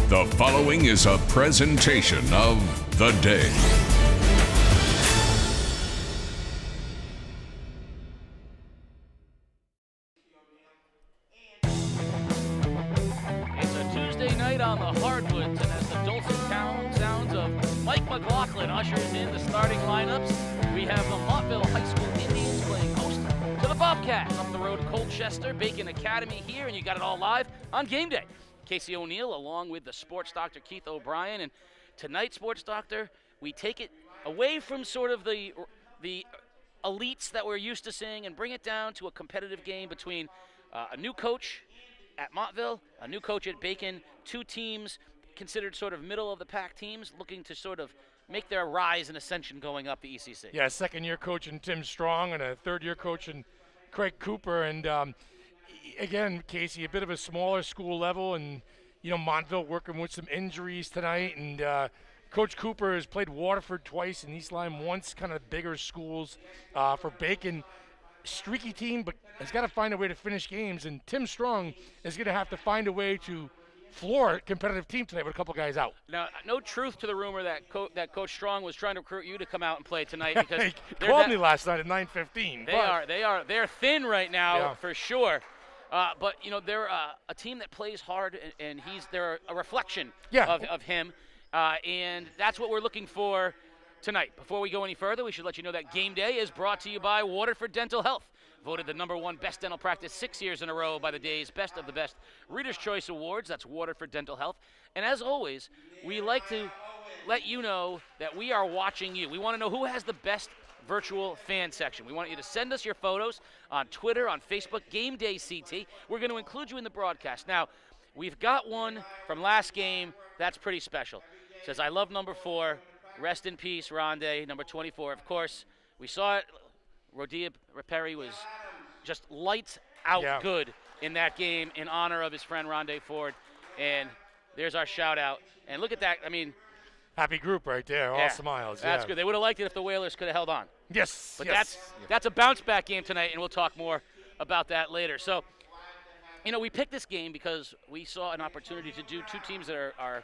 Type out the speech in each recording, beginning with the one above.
The following is a presentation of The Day. It's a Tuesday night on the hardwoods, and as the dulcet sounds of Mike McLaughlin ushers in the starting lineups, we have the Montville High School Indians playing host to the Bobcats up the road to Colchester, Bacon Academy here, and you got it all live on game day. Casey O'Neill along with the sports doctor Keith O'Brien, and tonight, sports doctor, we take it away from sort of the elites that we're used to seeing and bring it down to a competitive game between a new coach at Montville, a new coach at Bacon, two teams considered sort of middle-of-the-pack teams looking to sort of make their rise and ascension going up the ECC. Yeah, second-year coach in Tim Strong and a third-year coach in Craig Cooper. And, again, Casey, a bit of a smaller school level, and, you know, Montville working with some injuries tonight. And Coach Cooper has played Waterford twice and East Lyme once, kind of bigger schools. For Bacon, streaky team, but has got to find a way to finish games. And Tim Strong is going to have to find a way to floor a competitive team tonight with a couple guys out. Now, no truth to the rumor that Coach Strong was trying to recruit you to come out and play tonight, because he called me last night at 9:15. They're thin right now, yeah, for sure. But you know, they're a team that plays hard, and they're a reflection of him, and that's what we're looking for tonight. Before we go any further, we should let you know that Game Day is brought to you by Waterford Dental Health. Voted the #1 best dental practice 6 years in a row by the Day's Best of the Best Reader's Choice Awards. That's Waterford Dental Health. And as always, we like to let you know that we are watching you. We want to know who has the best virtual fan section. We want you to send us your photos on Twitter, on Facebook, Game Day CT. We're going to include you in the broadcast. Now, we've got one from last game that's pretty special. It says, "I love number 4. Rest in peace, Rondé, number 24." Of course, we saw it. Rodia Perry was just lights out good in that game in honor of his friend Rondé Ford. And there's our shout out. And look at that. I mean, happy group right there. All smiles. That's good. They would have liked it if the Whalers could have held on. Yes. But that's a bounce back game tonight, and we'll talk more about that later. So, you know, we picked this game because we saw an opportunity to do two teams that are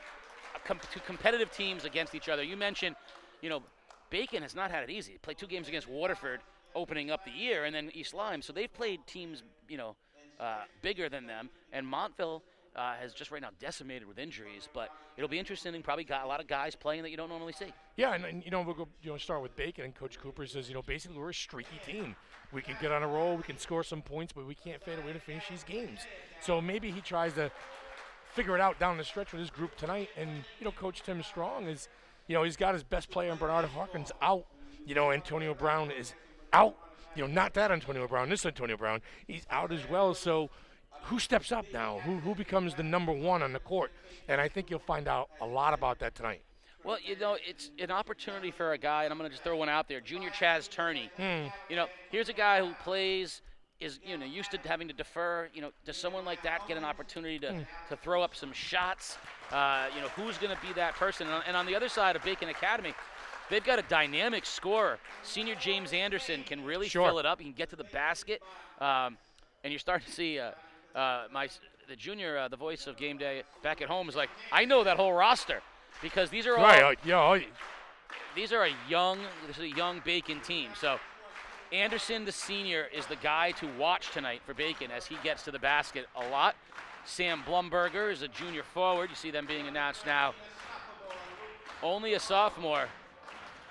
two competitive teams against each other. You mentioned, you know, Bacon has not had it easy. They played 2 games against Waterford opening up the year, and then East Lyme. So they've played teams, you know, bigger than them. And Montville has just right now decimated with injuries. But it'll be interesting. Probably got a lot of guys playing that you don't normally see. Yeah, and you know, we'll go, you know, start with Bacon. And Coach Cooper says, you know, basically we're a streaky team. We can get on a roll, we can score some points, but we can't find a way to finish these games. So maybe he tries to figure it out down the stretch with his group tonight. And, you know, Coach Tim Strong is, you know, he's got his best player, Bernard Hawkins, out. You know, Antonio Brown is out. You know, not that Antonio Brown, this Antonio Brown. He's out as well. So who steps up now? Who becomes the #1 on the court? And I think you'll find out a lot about that tonight. Well, you know, it's an opportunity for a guy, and I'm going to just throw one out there, Junior Chaz Turney. You know, here's a guy who plays, is, you know, used to having to defer. You know, does someone like that get an opportunity to throw up some shots? You know, who's going to be that person? And on the other side of Bacon Academy, they've got a dynamic scorer. Senior James Anderson can really fill it up. He can get to the basket. And you're starting to see the junior, the voice of Game Day back at home, is like, I know that whole roster, because these are all these are a young Bacon team. So Anderson, the senior, is the guy to watch tonight for Bacon as he gets to the basket a lot. Sam Blumberger is a junior forward. You see them being announced now. Only a sophomore,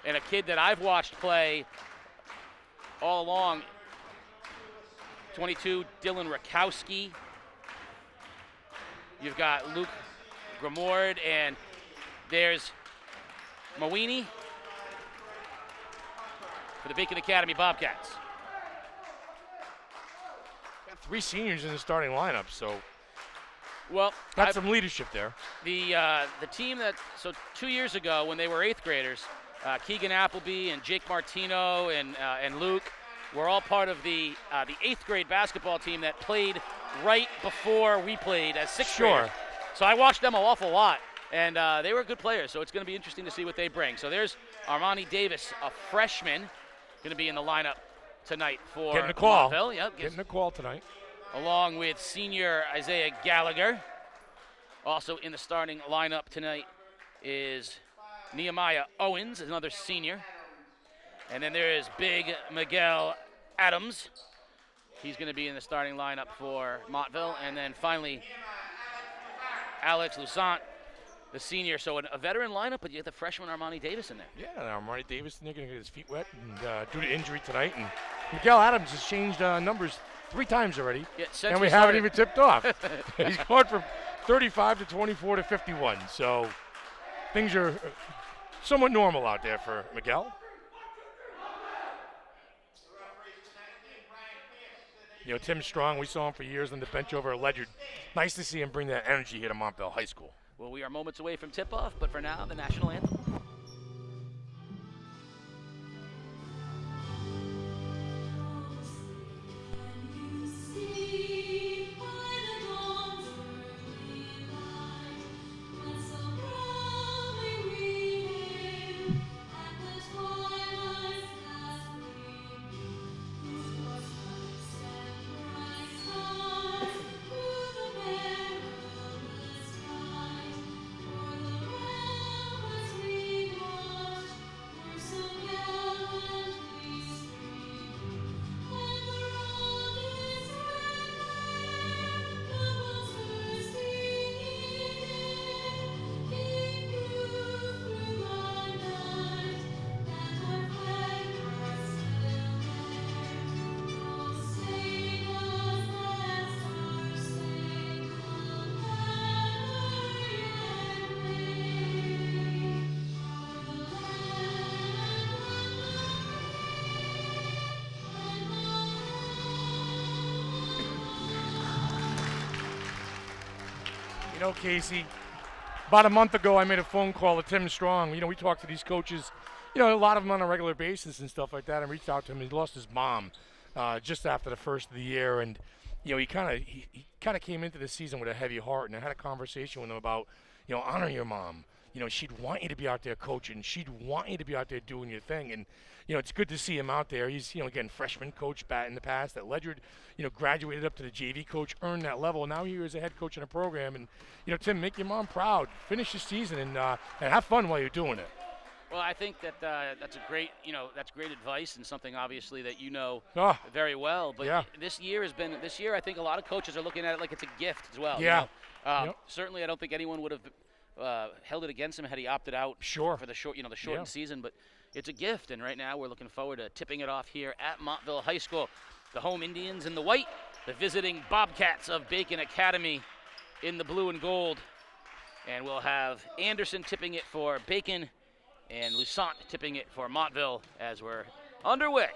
and a kid that I've watched play all along. 22, Dylan Rakowski. You've got Luke Grimord, and there's Mawini for the Bacon Academy Bobcats. Got 3 seniors in the starting lineup, so got some leadership there. The team that, so 2 years ago when they were 8th graders, Keegan Appleby and Jake Martino and Luke were all part of the 8th grade basketball team that played right before we played as 6th graders. So I watched them an awful lot, and they were good players, so it's going to be interesting to see what they bring. So there's Armani Davis, a freshman, going to be in the lineup tonight for getting a call. Montville. Yep, getting a call tonight. Along with senior Isaiah Gallagher. Also in the starting lineup tonight is Nehemiah Owens, another senior. And then there is Big Miguel Adams. He's going to be in the starting lineup for Montville. And then finally, Alex Lusant, the senior. So a veteran lineup, but you get the freshman Armani Davis in there. Yeah, Armani Davis going to get his feet wet and due to injury tonight. And Miguel Adams has changed numbers 3 times already, yeah, and we haven't even tipped off. He's gone from 35 to 24 to 51. So things are somewhat normal out there for Miguel. Tim Strong, we saw him for years on the bench over at Ledyard. Nice to see him bring that energy here to Montville High School. Well, we are moments away from tip-off, but for now, the national anthem. Casey, about a month ago I made a phone call to Tim Strong. We talk to these coaches, a lot of them on a regular basis and stuff like that, and reached out to him. He lost his mom just after the first of the year, and he kind of came into the season with a heavy heart, and I had a conversation with him about honor your mom. She'd want you to be out there coaching. She'd want you to be out there doing your thing. And, it's good to see him out there. He's, again, freshman coach back in the past at Ledyard, graduated up to the JV coach, earned that level. Now he is a head coach in a program. And, Tim, make your mom proud. Finish the season and have fun while you're doing it. Well, I think that that's a great, that's great advice and something obviously that very well. But yeah. this year, I think a lot of coaches are looking at it like it's a gift as well. Yeah. Certainly, I don't think anyone would have held it against him had he opted out for the shortened season. But it's a gift, and right now we're looking forward to tipping it off here at Montville High School. The home Indians in the white, the visiting Bobcats of Bacon Academy in the blue and gold. And we'll have Anderson tipping it for Bacon and Lusant tipping it for Montville as we're underway.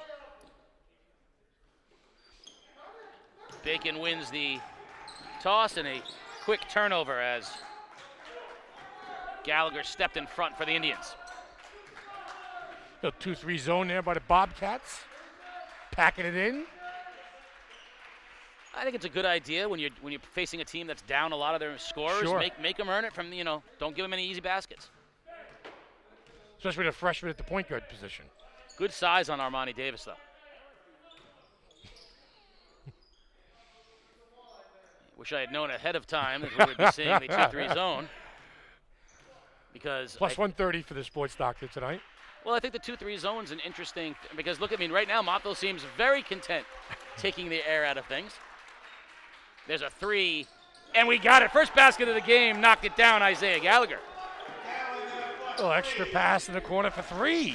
Bacon wins the toss and a quick turnover as Gallagher stepped in front for the Indians. 2-3 zone there by the Bobcats, packing it in. I think it's a good idea when you're facing a team that's down a lot of their scorers. Sure. Make them earn it from don't give them any easy baskets. Especially the freshman at the point guard position. Good size on Armani Davis, though. Wish I had known ahead of time that we would be seeing the 2-3 zone. Because plus 130 for the sports doctor tonight. Well, I think the 2-3 zone's an interesting because look, right now Montville seems very content taking the air out of things. There's a 3, and we got it. First basket of the game, knocked it down, Isaiah Gallagher. A little extra pass in the corner for 3.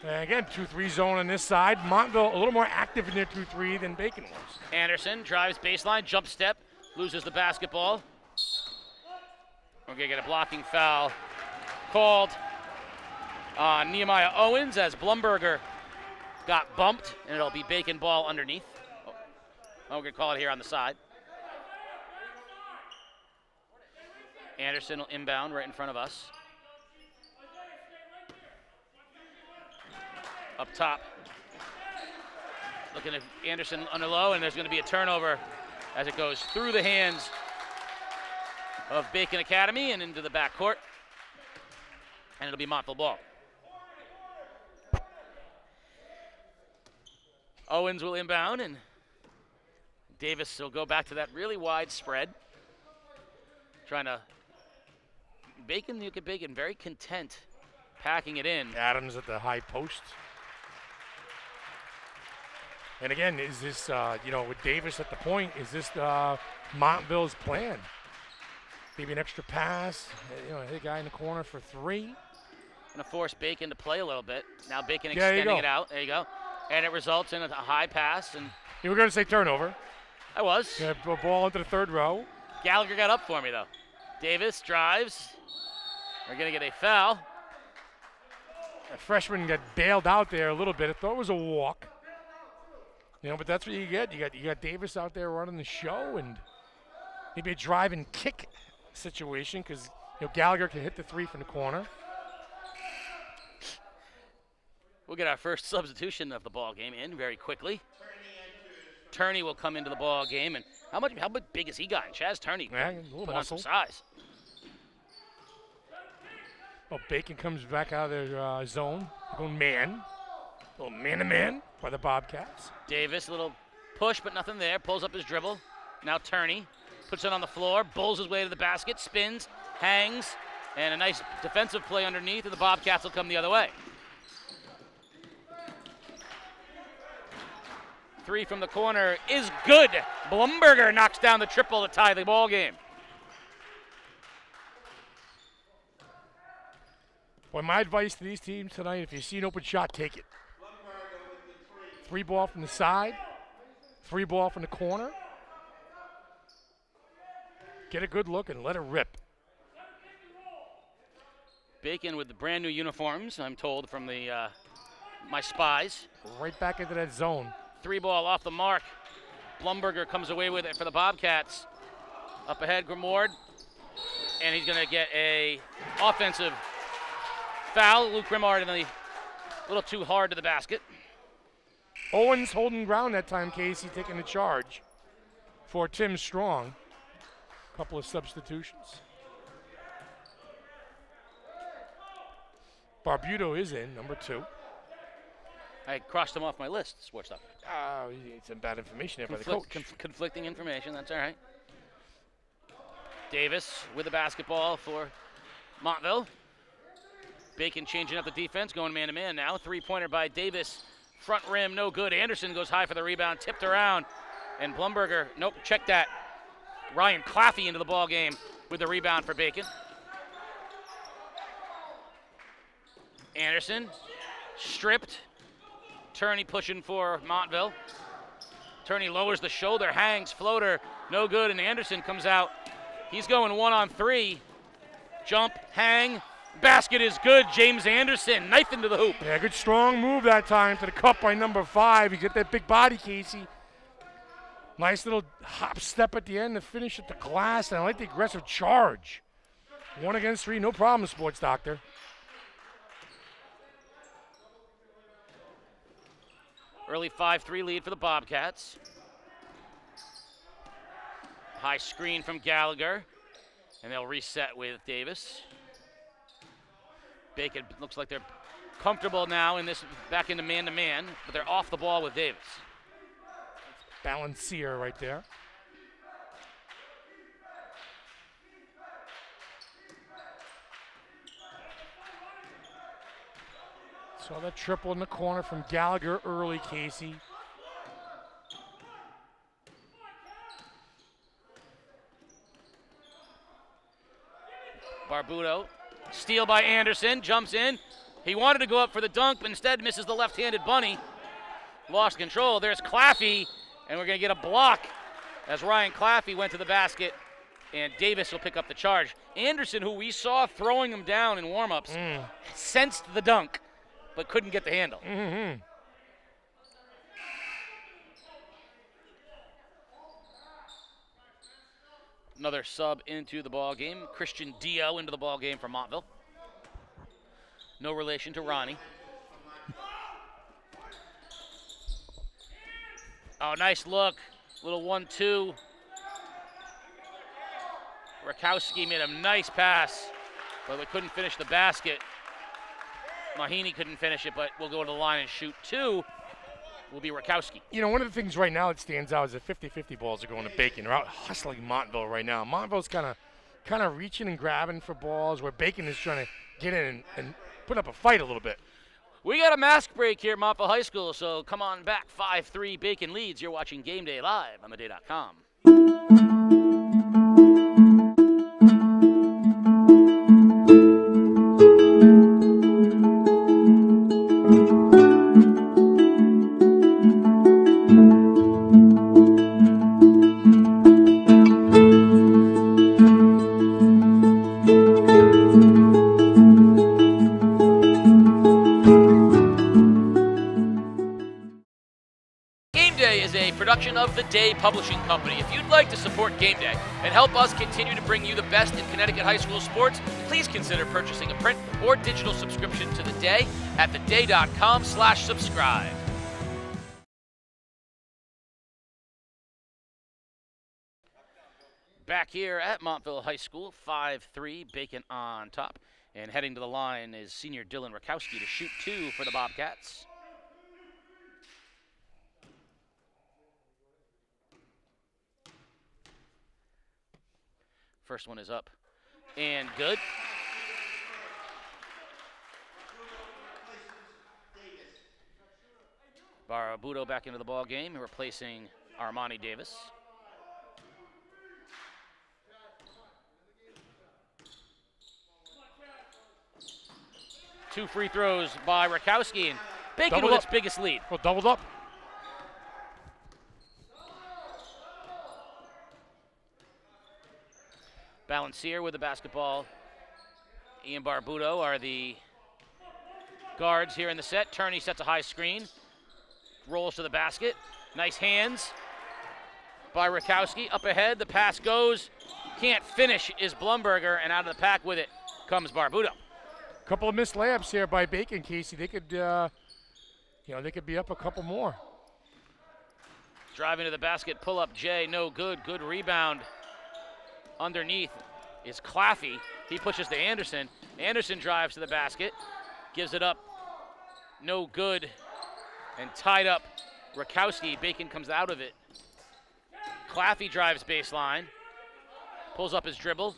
And again, 2-3 zone on this side. Montville a little more active in their 2-3 than Bacon was. Anderson drives baseline, jump step, loses the basketball. We're going to get a blocking foul called on Nehemiah Owens as Blumberger got bumped, and it'll be Bacon ball underneath. We're going to call it here on the side. Anderson will inbound right in front of us. Up top. Looking at Anderson under low, and there's going to be a turnover as it goes through the hands of Bacon Academy and into the backcourt. And it'll be Montville ball. Owens will inbound, and Davis will go back to that really wide spread. Trying to Bacon, you get Bacon very content packing it in. Adams at the high post. And again, is this, with Davis at the point, is this Montville's plan? Maybe an extra pass, hit a guy in the corner for 3. Going to force Bacon to play a little bit. Now Bacon extending it out. There you go. And it results in a high pass. And you were going to say turnover. I was. Yeah, ball into the 3rd row. Gallagher got up for me, though. Davis drives. They're going to get a foul. The freshman got bailed out there a little bit. I thought it was a walk. But that's what you get. You got Davis out there running the show, and maybe a drive and kick situation because Gallagher can hit the 3 from the corner. We'll get our first substitution of the ball game in very quickly. Turney will come into the ball game, and how big has he gotten? Chaz Turney put on some size. Oh, Bacon comes back out of their zone, going man. A little man-to-man by the Bobcats. Davis, a little push, but nothing there. Pulls up his dribble. Now Turney puts it on the floor, bowls his way to the basket, spins, hangs, and a nice defensive play underneath, and the Bobcats will come the other way. 3 from the corner is good. Blumberger knocks down the triple to tie the ball game. Well, my advice to these teams tonight, if you see an open shot, take it. 3 ball from the side, 3 ball from the corner. Get a good look and let it rip. Bacon with the brand new uniforms, I'm told from the my spies. Right back into that zone. 3 ball off the mark. Blumberger comes away with it for the Bobcats. Up ahead, Grimoire, and he's going to get a offensive foul. Luke Grimoire in a little too hard to the basket. Owens holding ground that time, Casey, taking the charge for Tim Strong. Couple of substitutions. Barbuto is in, number 2. I crossed him off my list, sports stuff. You need some bad information there by the coach. Conflicting information, that's all right. Davis with the basketball for Montville. Bacon changing up the defense, going man-to-man now. 3-pointer by Davis. Front rim, no good. Anderson goes high for the rebound, tipped around. And Blumberger, nope, check that. Ryan Claffey into the ball game with the rebound for Bacon. Anderson, stripped. Turney pushing for Montville. Turney lowers the shoulder, hangs, floater, no good, and Anderson comes out. He's going 1-on-3. Jump, hang, basket is good. James Anderson, knife into the hoop. Yeah, good strong move that time to the cup by number 5. You get that big body, Casey. Nice little hop step at the end to finish at the glass, and I like the aggressive charge. 1 against 3, no problem, sports doctor. Early 5-3 lead for the Bobcats. High screen from Gallagher, and they'll reset with Davis. Bacon looks like they're comfortable now in this, back into man-to-man, but they're off the ball with Davis. Balancier right there. Saw that triple in the corner from Gallagher early, Casey. Barbuto, steal by Anderson, jumps in. He wanted to go up for the dunk, but instead misses the left-handed bunny. Lost control. There's Claffey, and we're going to get a block as Ryan Claffey went to the basket, and Davis will pick up the charge. Anderson, who we saw throwing him down in warm-ups, sensed the dunk, but couldn't get the handle. Another sub into the ball game. Christian Dio into the ball game for Montville. No relation to Ronnie. Oh, nice look. Little 1-2. Rakowski made a nice pass, but we couldn't finish the basket. Mahini couldn't finish it, but we'll go to the line and shoot 2. will be Rakowski. One of the things right now that stands out is that 50-50 balls are going to Bacon. They're out hustling Montville right now. Montville's kind of reaching and grabbing for balls, where Bacon is trying to get in and put up a fight a little bit. We got a mask break here at Montville High School, so come on back. 5-3 Bacon leads. You're watching Game Day live on theday.com. Production of The Day Publishing Company. If you'd like to support Game Day and help us continue to bring you the best in Connecticut high school sports, please consider purchasing a print or digital subscription to The Day at theday.com/subscribe. Back here at Montville High School, 5-3, Bacon on top. And heading to the line is senior Dylan Rakowski to shoot 2 for the Bobcats. First one is up and good. Barabudo back into the ball game, replacing Armani Davis. Two free throws by Rakowski, and Bacon with its biggest lead. Well, doubled up. Balancier with the basketball. Ian Barbudo are the guards here in the set. Turney sets a high screen. Rolls to the basket. Nice hands by Rakowski. Up ahead, the pass goes. Can't finish is Blumberger, and out of the pack with it comes Barbudo. A couple of missed layups here by Bacon, Casey. They could, they could be up a couple more. Driving to the basket, pull up Jay, no good. Good rebound. Underneath is Claffey. He pushes to Anderson. Anderson drives to the basket, gives it up, no good, and tied up Rakowski. Bacon comes out of it. Claffey drives baseline, pulls up his dribble.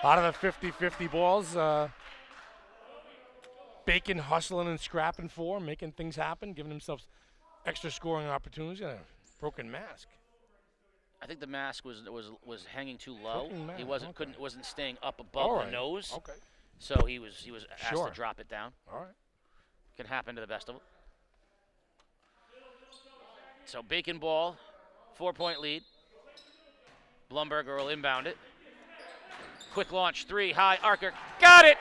Out of the 50-50 balls, Bacon hustling and scrapping for, making things happen, giving themselves extra scoring opportunities, and a broken mask. I think the mask was hanging too low. He wasn't staying up above the nose. Okay. So he was asked to drop it down. All right. Can happen to the best of them. So Bacon ball, 4-point lead. Blumberger will inbound it. Quick launch, 3, high arcer, got it!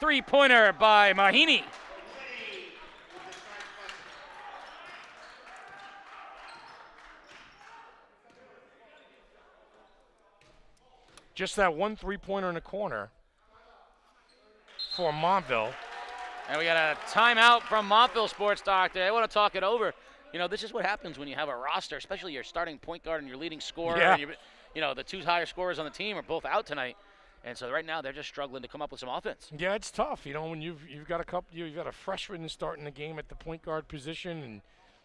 3-pointer by Mahini. Just that one 3-pointer in the corner for Montville. And we got a timeout from Montville Sports Doctor. They want to talk it over. This is what happens when you have a roster, especially your starting point guard and your leading scorer. Yeah. And the 2 higher scorers on the team are both out tonight. And so right now they're just struggling to come up with some offense. Yeah, it's tough. When you've got you've got a freshman starting the game at the point guard position, and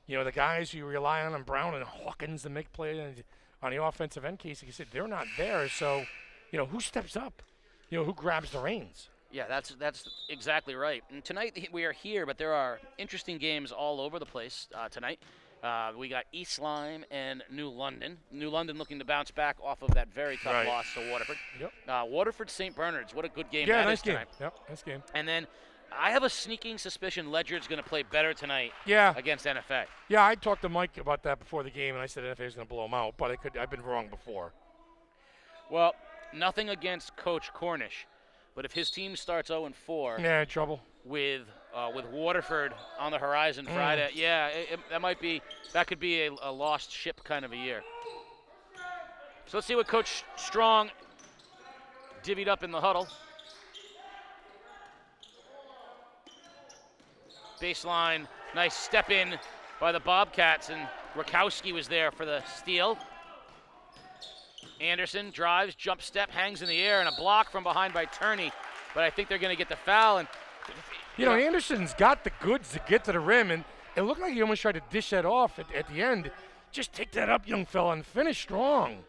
the guys you rely on Brown and Hawkins to make plays on the offensive end. Casey, you said they're not there. So, who steps up? Who grabs the reins? Yeah, that's exactly right. And tonight we are here, but there are interesting games all over the place tonight. We got East Lyme and New London. New London looking to bounce back off of that very tough loss to Waterford. Yep. Waterford St. Bernard's, what a good game that is nice tonight. Yep, nice game. And then I have a sneaking suspicion Ledyard's going to play better tonight against NFA. Yeah, I talked to Mike about that before the game, and I said NFA was going to blow them out, but I've been wrong before. Well, nothing against Coach Cornish, but if his team starts 0-4, in trouble with Waterford on the horizon Friday, that could be a lost ship kind of a year. So let's see what Coach Strong divvied up in the huddle. Baseline, nice step in by the Bobcats, and Rakowski was there for the steal. Anderson drives, jump step, hangs in the air, and a block from behind by Turney. but I think they're going to get the foul. And Anderson's got the goods to get to the rim, and it looked like he almost tried to dish that off at the end. Just take that up, young fella, and finish strong.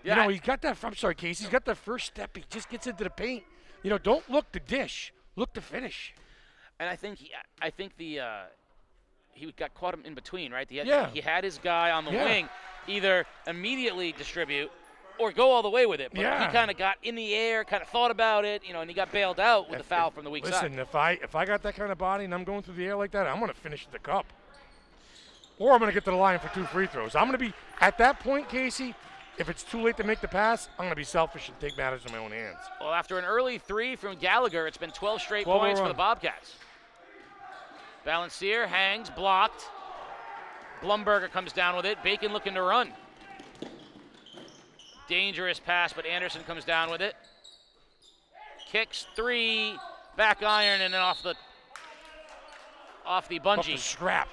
Yeah, he's got that. I'm sorry, Casey. He's got the first step. He just gets into the paint. Don't look to dish. Look to finish. And I think he got caught him in between, right? He had his guy on the wing either immediately distribute or go all the way with it. But he kind of got in the air, kind of thought about it, and he got bailed out with the foul from the weak side. Listen, if I got that kind of body and I'm going through the air like that, I'm going to finish the cup. Or I'm going to get to the line for 2 free throws. I'm going to be, at that point, Casey, if it's too late to make the pass, I'm going to be selfish and take matters in my own hands. Well, after an early 3 from Gallagher, it's been 12 straight points for the Bobcats. Balancier hangs, blocked. Blumberger comes down with it. Bacon looking to run. Dangerous pass, but Anderson comes down with it. Kicks 3, back iron, and then off the bungee. Off the strap.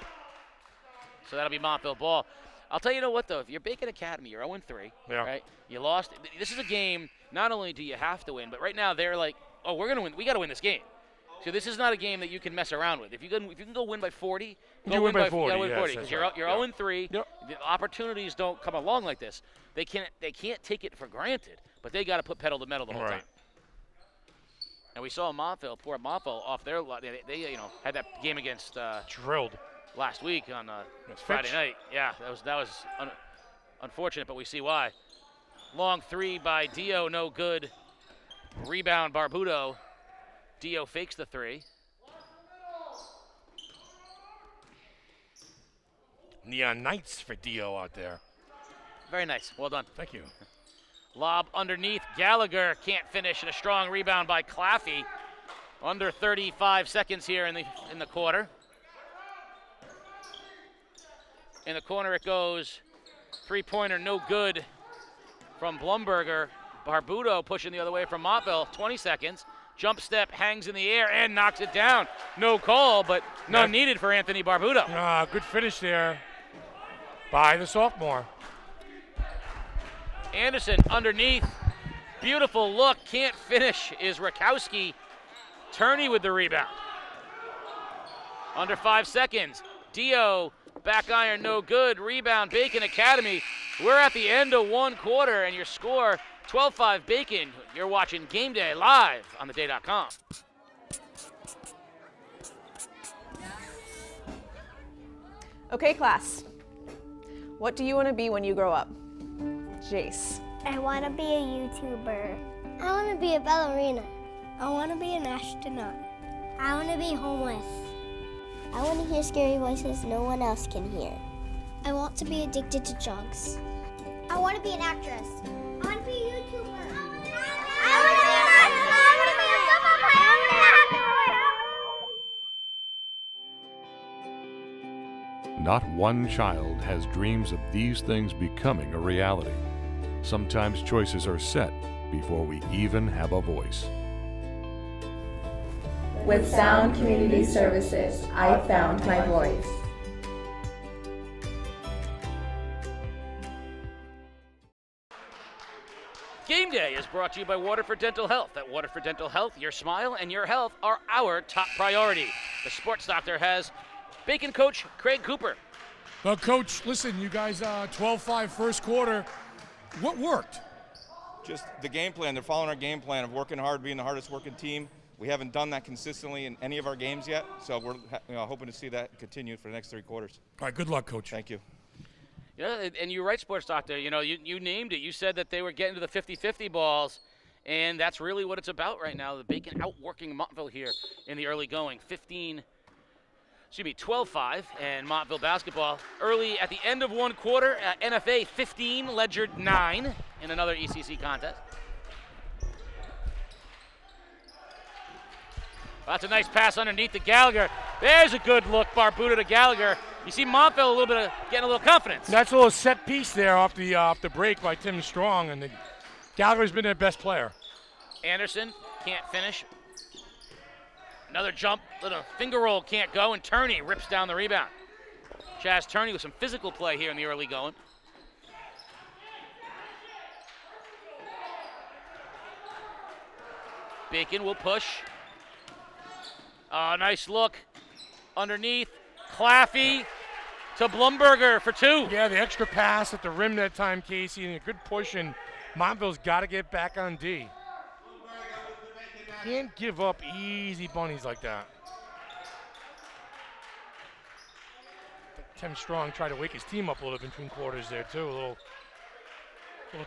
So that'll be Montville ball. I'll tell you what, though. If you're Bacon Academy, you're 0-3, right? You lost. This is a game, not only do you have to win, but right now they're like, oh, we're going to win. We got to win this game. So this is not a game that you can mess around with. If you can go win by 40, go win by 40. You win 40 because you're 0-3. Yep. The opportunities don't come along like this. They can't take it for granted, but they got to put pedal to metal the whole time. And we saw poor Montville off their. They had that game against drilled last week on Friday night. Yeah, that was unfortunate, but we see why. Long 3 by Dio, no good. Rebound Barbudo. Dio fakes the 3. Neon Knights for Dio out there. Very nice. Well done. Thank you. Lob underneath. Gallagher can't finish, and a strong rebound by Claffey. Under 35 seconds here in the quarter. In the corner it goes. 3-pointer, no good from Blumberger. Barbudo pushing the other way from Montville. 20 seconds. Jump step, hangs in the air, and knocks it down. No call, but none needed for Anthony Barbudo. Good finish there by the sophomore. Anderson underneath. Beautiful look. Can't finish is Rakowski. Turney with the rebound. Under 5 seconds. Dio, back iron, no good. Rebound, Bacon Academy. We're at the end of 1 quarter, and your score, 12-5 Bacon. You're watching Game Day live on theday.com. Okay, class. What do you want to be when you grow up? Jace. I want to be a YouTuber. I want to be a ballerina. I want to be an astronaut. I want to be homeless. I want to hear scary voices no one else can hear. I want to be addicted to drugs. I want to be an actress. I want to be a YouTuber. I want to be an astronaut. I want to be a football player. Not one child has dreams of these things becoming a reality. Sometimes choices are set before we even have a voice. With Sound Community Services, I found my voice. Game Day is brought to you by Waterford Dental Health. At Waterford Dental Health, your smile and your health are our top priority. The Sports Doctor has Bacon coach Craig Cooper. Well, Coach, listen, you guys, 12-5 first quarter. What worked? Just the game plan. They're following our game plan of working hard, being the hardest working team. We haven't done that consistently in any of our games yet, so we're hoping to see that continue for the next 3 quarters. All right, good luck, Coach. Thank you. Yeah, and you're right, Sports Doctor. You named it. You said that they were getting to the 50-50 balls, and that's really what it's about right now. The Bacon outworking Montville here in the early going. 12-5, and Montville basketball early at the end of 1 quarter. NFA 15, Ledyard 9 in another ECC contest. That's a nice pass underneath to Gallagher. There's a good look, Barbuda to Gallagher. You see Montville getting a little confidence. That's a little set piece there off the break by Tim Strong, and Gallagher's been their best player. Anderson can't finish. Another jump, little finger roll can't go, and Turney rips down the rebound. Chaz Turney with some physical play here in the early going. Bacon will push. Nice look underneath. Claffey to Blumberger for 2. Yeah, the extra pass at the rim that time, Casey, and a good push, and Montville's got to get back on D. Can't give up easy bunnies like that. Tim Strong tried to wake his team up a little between quarters there, too. A little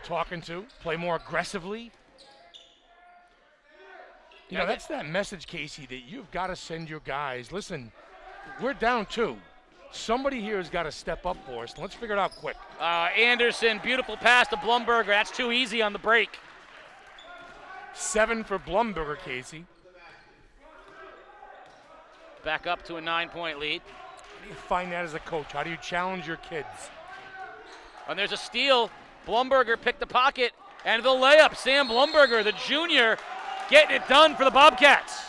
talking to. Play more aggressively. You know, that's that message, Casey, that you've got to send your guys. Listen, we're down 2. Somebody here has got to step up for us. Let's figure it out quick. Anderson, beautiful pass to Blumberger. That's too easy on the break. 7 for Blumberger, Casey. Back up to a 9-point lead. How do you find that as a coach? How do you challenge your kids? And there's a steal. Blumberger picked the pocket, and the layup. Sam Blumberger, the junior, getting it done for the Bobcats.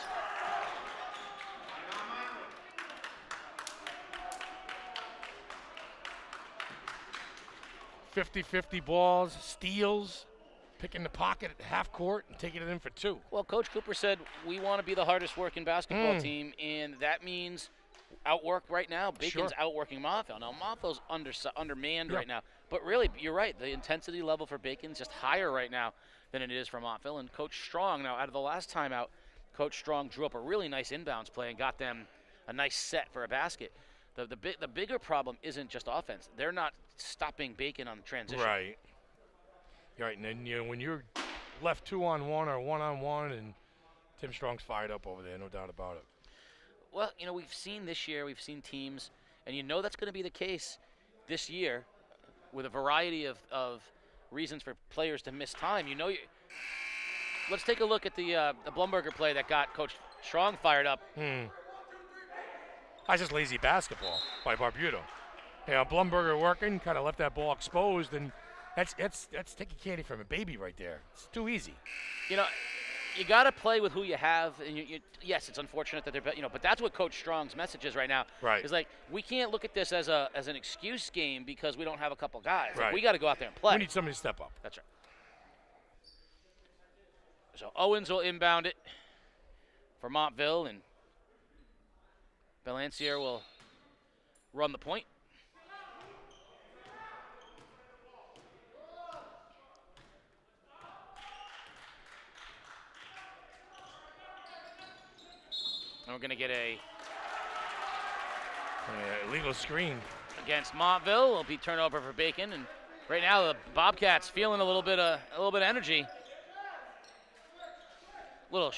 .50 balls, steals, picking the pocket at half court and taking it in for 2. Well, Coach Cooper said we want to be the hardest working basketball team, and that means outwork right now. Bacon's outworking Montville. Now, Montville's undermanned right now. But really, you're right. The intensity level for Bacon's just higher right now than it is for Montville. And Coach Strong, now out of the last time out, Coach Strong drew up a really nice inbounds play and got them a nice set for a basket. The bigger problem isn't just offense. They're not stopping Bacon on transition. Right. Right, and then when you're left 2-on-1 or 1-on-1, and Tim Strong's fired up over there, no doubt about it. Well, we've seen this year, we've seen teams, and that's going to be the case this year with a variety of reasons for players to miss time. Let's take a look at the Blumberger play that got Coach Strong fired up. That's just lazy basketball by Barbuto. Blumberger working, kind of left that ball exposed, and that's taking candy from a baby right there. It's too easy. You got to play with who you have, and yes, it's unfortunate that they're, but that's what Coach Strong's message is right now. Right. Is like, we can't look at this as an excuse game because we don't have a couple guys. Right. Like, we got to go out there and play. We need somebody to step up. That's right. So Owens will inbound it for Montville, and Belancier will run the point. And we're going to get a illegal screen against Montville. It'll be turnover for Bacon, and right now the Bobcats feeling a little bit of energy. Little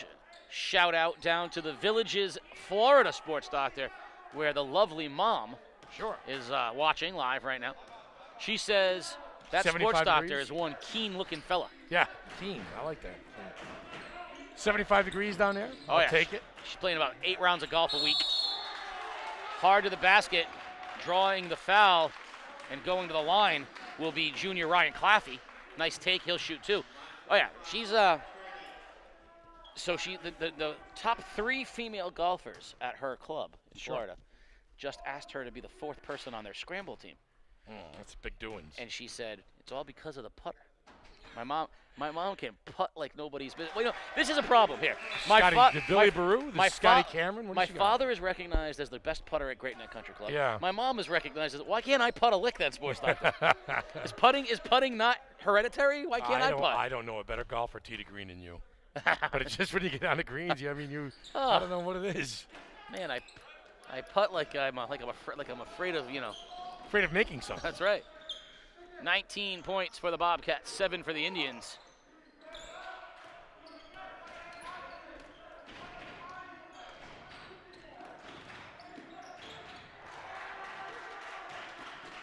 shout out down to the Villages Florida Sports Doctor, where the lovely mom is watching live right now. She says that sports doctor is one keen-looking fella. Yeah, keen. I like that. 75 degrees down there. I'll take it. She's playing about 8 rounds of golf a week. Hard to the basket, drawing the foul, and going to the line will be junior Ryan Claffey. Nice take. He'll shoot too. Oh yeah, she's so the top 3 female golfers at her club in Florida just asked her to be the 4th person on their scramble team. That's big doings. And she said it's all because of the putter. My mom can putt like nobody's business. Well, this is a problem here. Billy Baru, Scotty Cameron. My father is recognized as the best putter at Great Neck Country Club. Yeah. My mom is recognized as. Why can't I putt a lick then, sports doctor? Is putting not hereditary? Why can't I putt? I don't know a better golfer tee to green than you. But it's just when you get on the greens, I don't know what it is. Man, I putt like I'm afraid of Afraid of making something. That's right. 19 points for the Bobcats, 7 for the Indians.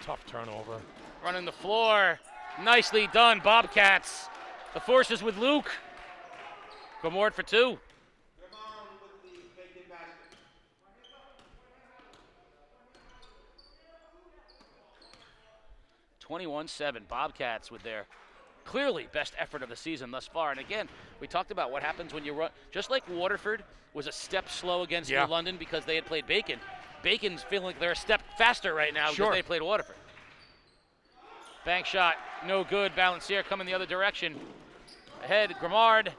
Tough turnover. Running the floor. Nicely done, Bobcats. The forces with Luke. Gamord for 2. 21-7, Bobcats with their clearly best effort of the season thus far. And again, we talked about what happens when you run. Just like Waterford was a step slow against New London because they had played Bacon. Bacon's feeling like they're a step faster right now because they played Waterford. Bank shot, no good. Balancier coming the other direction. Ahead, Grimard.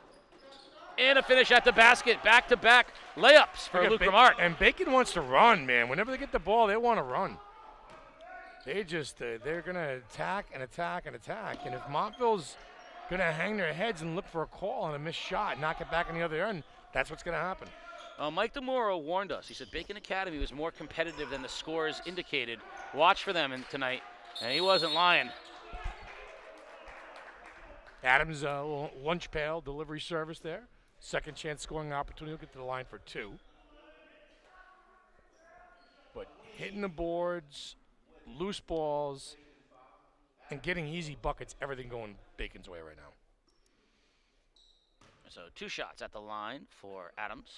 And a finish at the basket. Back-to-back layups for Luke Ramart. And Bacon wants to run, man. Whenever they get the ball, they want to run. They're going to attack and attack and attack. And if Montville's going to hang their heads and look for a call on a missed shot, knock it back on the other end, that's what's going to happen. Mike DeMoro warned us. He said Bacon Academy was more competitive than the scores indicated. Watch for them tonight, and he wasn't lying. Adams' little lunch pail delivery service there. Second chance scoring opportunity. He'll get to the line for 2. But hitting the boards, loose balls, and getting easy buckets, everything going Bacon's way right now. So 2 shots at the line for Adams.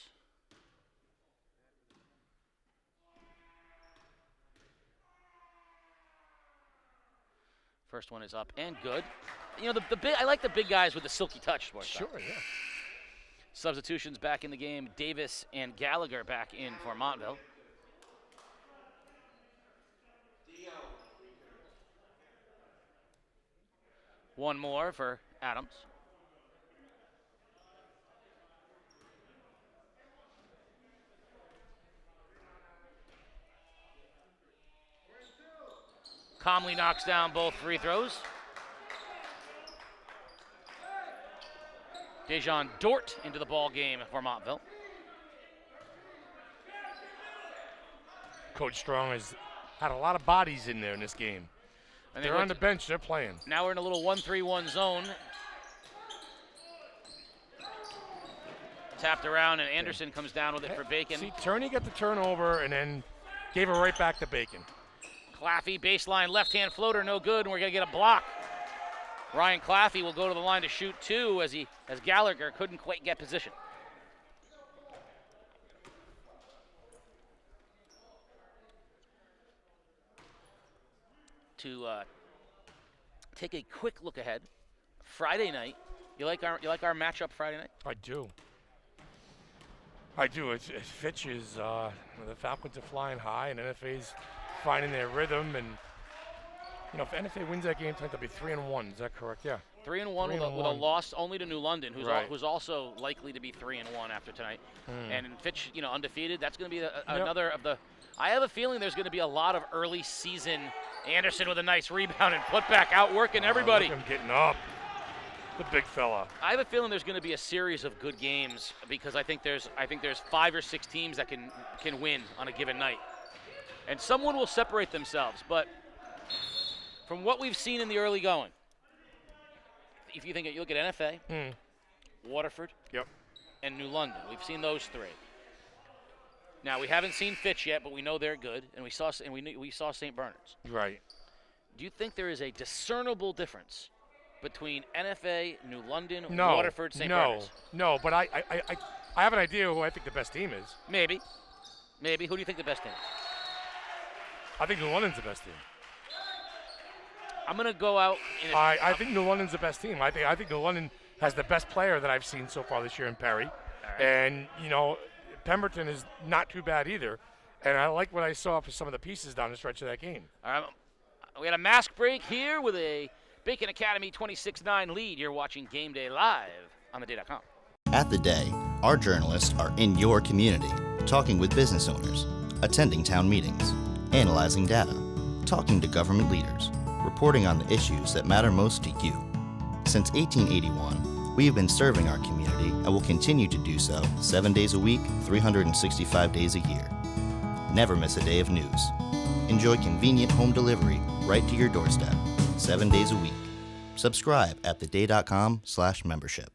First one is up and good. You know, I like the big guys with the silky touch. Sure, yeah. Substitutions back in the game. Davis and Gallagher back in for Montville. One more for Adams. Calmly knocks down both free throws. Dejan Dort into the ball game for Montville. Coach Strong has had a lot of bodies in there in this game. And they're on the bench, they're playing. Now we're in a little 1-3-1 zone. Tapped around, and Anderson comes down with it for Bacon. See, Turney got the turnover and then gave it right back to Bacon. Claffey, baseline, left-hand floater, no good, and we're going to get a block. Ryan Claffey will go to the line to shoot 2 as Gallagher couldn't quite get position. To take a quick look ahead, Friday night. You like our matchup Friday night? I do. Fitch is the Falcons are flying high, and NFA's finding their rhythm. And you know, if NFA wins that game tonight, they'll be 3-1. Is that correct? Yeah. 3-1 with a loss only to New London, who's also likely to be 3-1 after tonight. And Fitch, you know, undefeated. That's going to be another of the. I have a feeling there's going to be a lot of early season. Anderson with a nice rebound and putback, outworking everybody. Look at him getting up. The big fella. I have a feeling there's going to be a series of good games because I think there's 5 or 6 teams that can win on a given night, and someone will separate themselves. But from what we've seen in the early going, if you look at NFA, Waterford, and New London, we've seen those 3. Now we haven't seen Fitch yet, but we know they're good, and we saw St. Bernard's. Right. Do you think there is a discernible difference between NFA, New London, Waterford, St. Bernard's? No, but I have an idea who I think the best team is. Maybe. Who do you think the best team is? I think New London's the best team. I'm going to go out. I think New London's the best team. I think New London has the best player that I've seen so far this year in Perry. Right. And, you know, Pemberton is not too bad either. And I like what I saw for some of the pieces down the stretch of that game. All right. We had a mask break here with a Bacon Academy 26-9 lead. You're watching Game Day live on theday.com. At The Day, our journalists are in your community, talking with business owners, attending town meetings, analyzing data, talking to government leaders, reporting on the issues that matter most to you. Since 1881, we have been serving our community and will continue to do so 7 days a week, 365 days a year. Never miss a day of news. Enjoy convenient home delivery right to your doorstep, 7 days a week. Subscribe at theday.com/membership.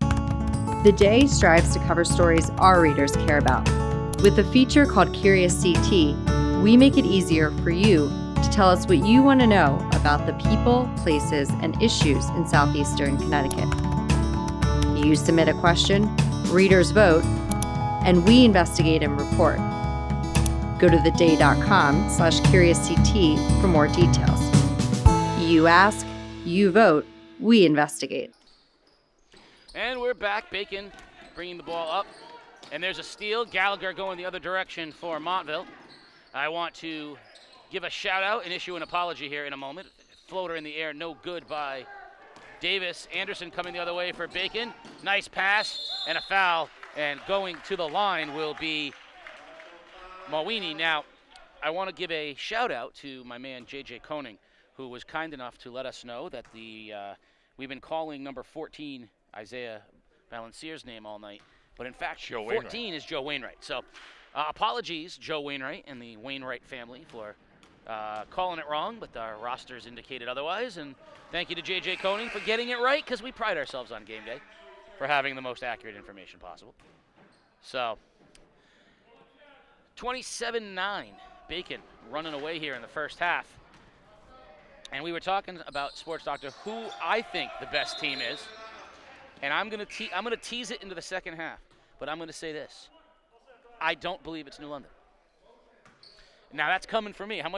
The Day strives to cover stories our readers care about. With a feature called Curious CT, we make it easier for you to tell us what you want to know about the people, places, and issues in southeastern Connecticut. You submit a question, readers vote, and we investigate and report. Go to theday.com/CuriousCT for more details. You ask, you vote, we investigate. And we're back. Bacon bringing the ball up. And there's a steal. Gallagher going the other direction for Montville. I want to give a shout out and issue an apology here in a moment. Floater in the air, no good by Davis, Anderson coming the other way for Bacon. Nice pass and a foul. And going to the line will be Mawini. Now, I want to give a shout out to my man J.J. Koenig, who was kind enough to let us know that we've been calling number 14 Isaiah Balancier's name all night, but in fact, 14 is Joe Wainwright. So apologies, Joe Wainwright and the Wainwright family for calling it wrong, but our rosters indicated otherwise. And thank you to J.J. Koenig for getting it right, because we pride ourselves on game day for having the most accurate information possible. So 27-9, Bacon running away here in the first half. And we were talking about, Sports Doctor, who I think the best team is. And I'm gonna tease it into the second half, but I'm gonna say this: I don't believe it's New London. Now that's coming for me. How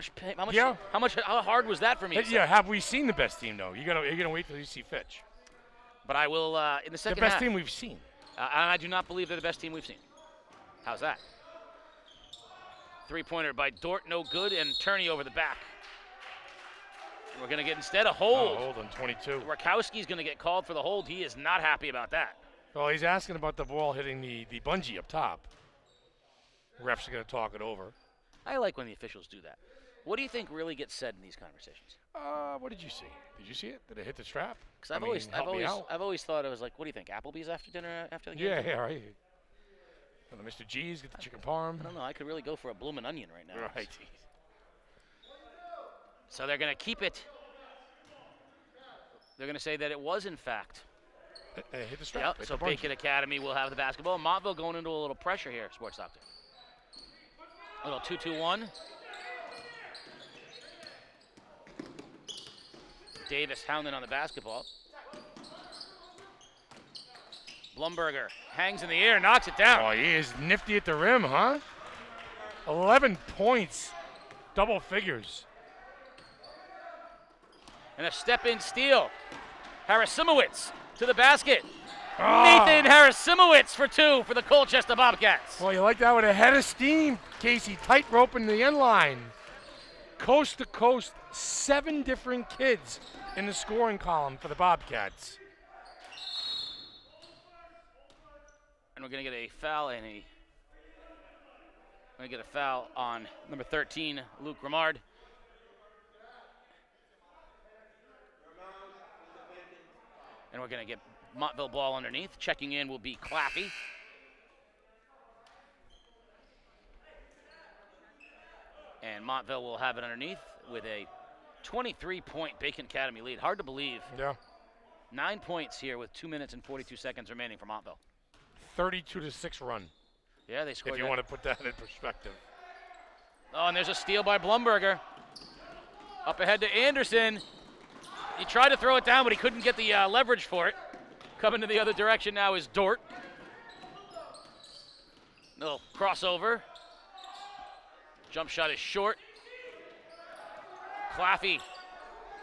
hard was that for me? Yeah, have we seen the best team though? You're gonna wait till you see Fitch. But I will in the second half. The best half, team we've seen. And I do not believe they're the best team we've seen. How's that? Three-pointer by Dort, no good, and Turney over the back. We're going to get instead a hold. Hold on 22. Rakowski's going to get called for the hold. He is not happy about that. Well, he's asking about the ball hitting the bungee up top. Refs are going to talk it over. I like when the officials do that. What do you think really gets said in these conversations? What did you see? Did you see it? Did it hit the strap? Because I've always thought it was like, what do you think, Applebee's after dinner after the game? Yeah, right. And the Mr. G's, get the chicken parm. I don't know. I could really go for a bloomin' onion right now. Right. So they're going to keep it. They're going to say that it was, in fact. Hit the strap. Yep, so Bacon Academy will have the basketball. Montville going into a little pressure here, Sports Doctor. A little 2-2-1. Davis hounding on the basketball. Blumberger hangs in the air, knocks it down. Oh, he is nifty at the rim, huh? 11 points. Double figures. And a step-in steal. Harasimowicz to the basket. Nathan Harasimowicz for two for the Colchester Bobcats. Well, you like that with a head of steam, Casey. Tight rope in the end line. Coast to coast, 7 different kids in the scoring column for the Bobcats. And we're going to get a foul on number 13, Luke Ramard. And we're going to get Montville ball underneath. Checking in will be Claffey. And Montville will have it underneath with a 23-point Bacon Academy lead. Hard to believe. Yeah. 9 points here with 2 minutes and 42 seconds remaining for Montville. 32-6 run. Yeah, they scored. If you want to put that in perspective. Oh, and there's a steal by Blumberger. Up ahead to Anderson. He tried to throw it down, but he couldn't get the leverage for it. Coming to the other direction now is Dort. Little crossover. Jump shot is short. Claffey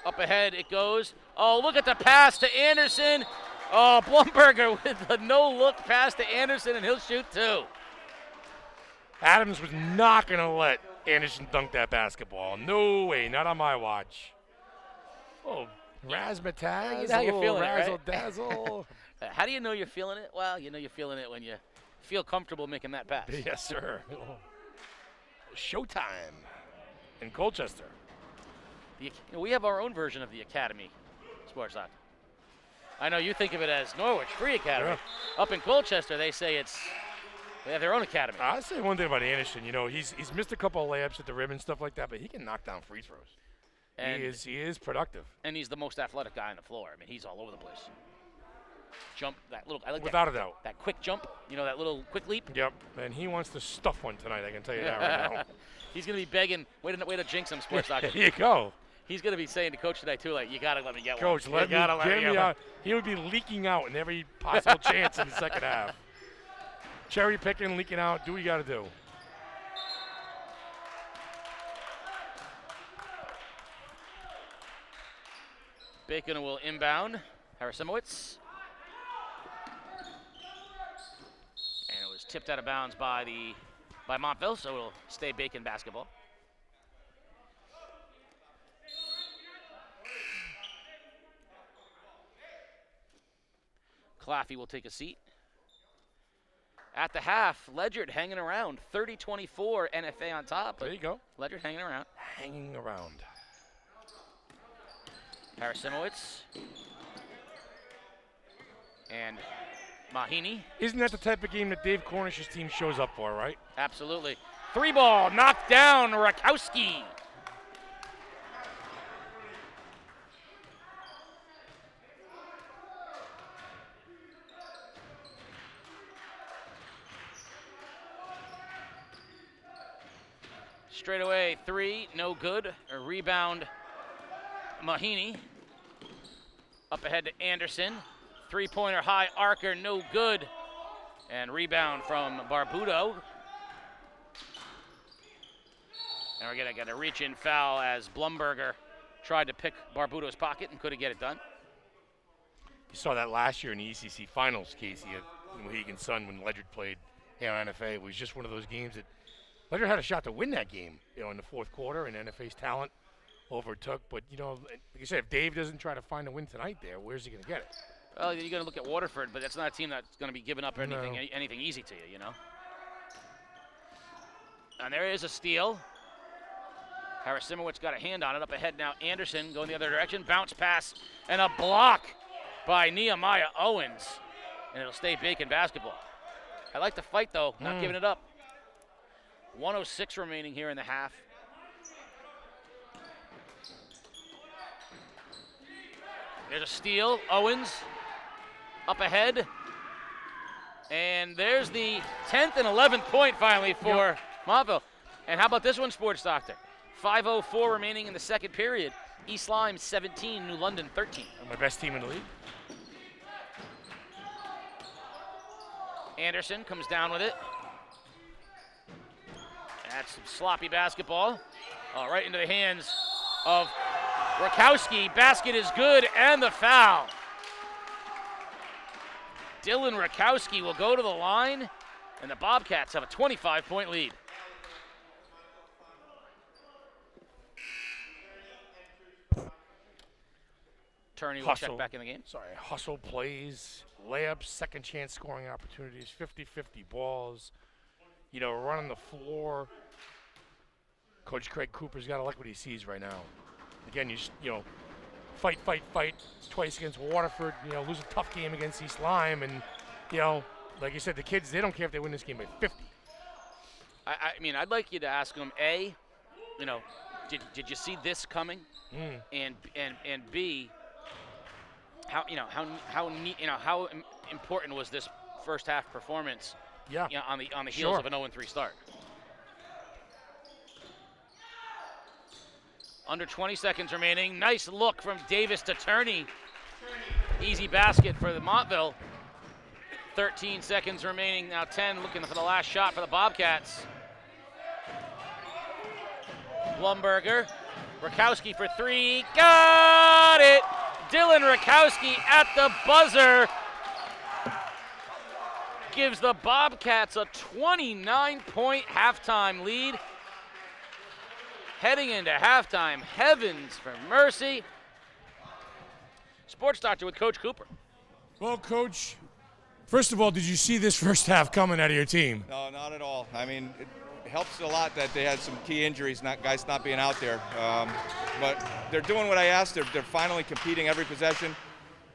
up ahead it goes. Oh, look at the pass to Anderson. Oh, Blumberger with a no-look pass to Anderson, and he'll shoot two. Adams was not going to let Anderson dunk that basketball. No way, not on my watch. Oh, razzmatazz. You know how you're feeling razzle it, right? dazzle. How do you know you're feeling it? Well, you know you're feeling it when you feel comfortable making that pass. Yes, sir. Showtime in Colchester. We have our own version of the Academy Sports Doctor. I know you think of it as Norwich Free Academy. Yeah. Up in Colchester, they say they have their own academy. I'll say one thing about Anderson. You know, he's missed a couple of layups at the rim and stuff like that, but he can knock down free throws. And he is productive. And he's the most athletic guy on the floor. I mean, he's all over the place. Jump, that little, I like without a doubt. That quick jump, you know, that little quick leap. Yep, and he wants to stuff one tonight, I can tell you that right now. He's going to be begging, way to jinx him, Sports Doctor. There you go. He's going to be saying to Coach today, too, like, you got to let me get Coach, one. Coach, let me out. He would be leaking out in every possible chance in the second half. Cherry picking, leaking out, do what you got to do. Bacon will inbound. Harasimowicz. And it was tipped out of bounds by Montville, so it'll stay Bacon basketball. Claffey will take a seat. At the half, Ledyard hanging around, 30-24, NFA on top. There you go. Ledyard hanging around. Hanging around. Harasimowicz. And Mahini. Isn't that the type of game that Dave Cornish's team shows up for, right? Absolutely. 3-ball, knocked down, Rakowski. Straight away, 3, no good. A rebound, Mahini. Up ahead to Anderson. Three-pointer high arcer, no good. And rebound from Barbuto. And we're gonna get a reach-in foul as Blumberger tried to pick Barbuto's pocket and couldn't get it done. You saw that last year in the ECC Finals, Casey, at Mohegan Sun when Ledyard played here on NFA. It was just one of those games that Ledyard had a shot to win that game, in the fourth quarter, and NFA's talent overtook. But, like you said, if Dave doesn't try to find a win tonight there, where's he going to get it? Well, you're going to look at Waterford, but that's not a team that's going to be giving up anything easy to you, And there is a steal. Harasimowicz got a hand on it. Up ahead now, Anderson going the other direction. Bounce pass and a block by Nehemiah Owens. And it'll stay Bacon basketball. I like the fight, though, not giving it up. 1:06 remaining here in the half. There's a steal. Owens up ahead. And there's the 10th and 11th point finally for Montville. And how about this one, Sports Doctor? 5:04 remaining in the second period. East Lyme 17, New London 13. My best team in the league. Anderson comes down with it. That's some sloppy basketball. Right into the hands of Rakowski. Basket is good, and the foul. Dylan Rakowski will go to the line, and the Bobcats have a 25-point lead. Turney will check back in the game. Hustle plays, layups, second chance scoring opportunities, 50-50 balls. Running the floor. Coach Craig Cooper's got to like what he sees right now. Again, fight twice against Waterford. Lose a tough game against East Lyme, and like you said, the kids, they don't care if they win this game by 50. I mean, I'd like you to ask them, A, did you see this coming? And B, how important was this first half performance? On the heels of an 0-3 start. Under 20 seconds remaining. Nice look from Davis to Turney. Easy basket for the Montville. 13 seconds remaining. Now 10 looking for the last shot for the Bobcats. Blumberger. Rakowski for 3. Got it! Dylan Rakowski at the buzzer. Gives the Bobcats a 29-point halftime lead. Heading into halftime, heavens for mercy. Sports Doctor with Coach Cooper. Well, Coach, first of all, did you see this first half coming out of your team? No, not at all. I mean, it helps a lot that they had some key injuries, guys not being out there. But they're doing what I asked. They're finally competing every possession.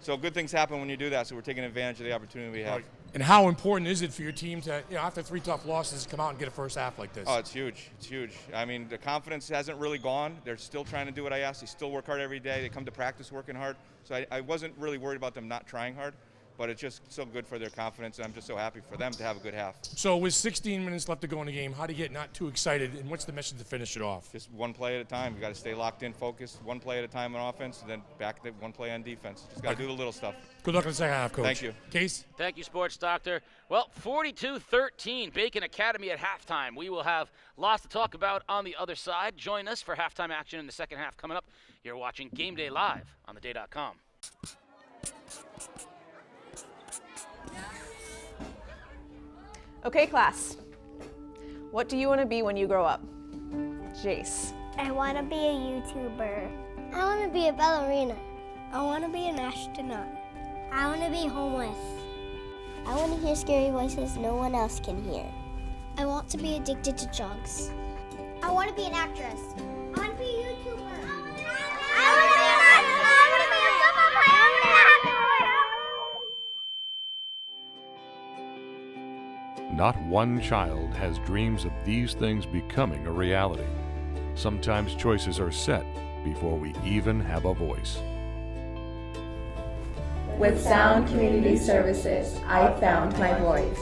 So good things happen when you do that, so we're taking advantage of the opportunity we have. Right. And how important is it for your team to, after 3 tough losses, come out and get a first half like this? Oh, it's huge. It's huge. I mean, the confidence hasn't really gone. They're still trying to do what I asked. They still work hard every day. They come to practice working hard. So I wasn't really worried about them not trying hard, but it's just so good for their confidence, and I'm just so happy for them to have a good half. So with 16 minutes left to go in the game, how do you get not too excited, and what's the message to finish it off? Just one play at a time. You got to stay locked in, focused. One play at a time on offense, and then back to one play on defense. Just got to do the little stuff. Good luck in the second half, Coach. Thank you. Case? Thank you, Sports Doctor. Well, 42-13, Bacon Academy at halftime. We will have lots to talk about on the other side. Join us for halftime action in the second half coming up. You're watching Game Day Live on theday.com. Okay, class. What do you want to be when you grow up? Jace. I want to be a YouTuber. I want to be a ballerina. I want to be an astronaut. I want to be homeless. I want to hear scary voices no one else can hear. I want to be addicted to drugs. I want to be an actress. I want to be a YouTuber. I want to be an actress. I want to be a football player. Not one child has dreams of these things becoming a reality. Sometimes choices are set before we even have a voice. With Sound Community Services, I found my voice.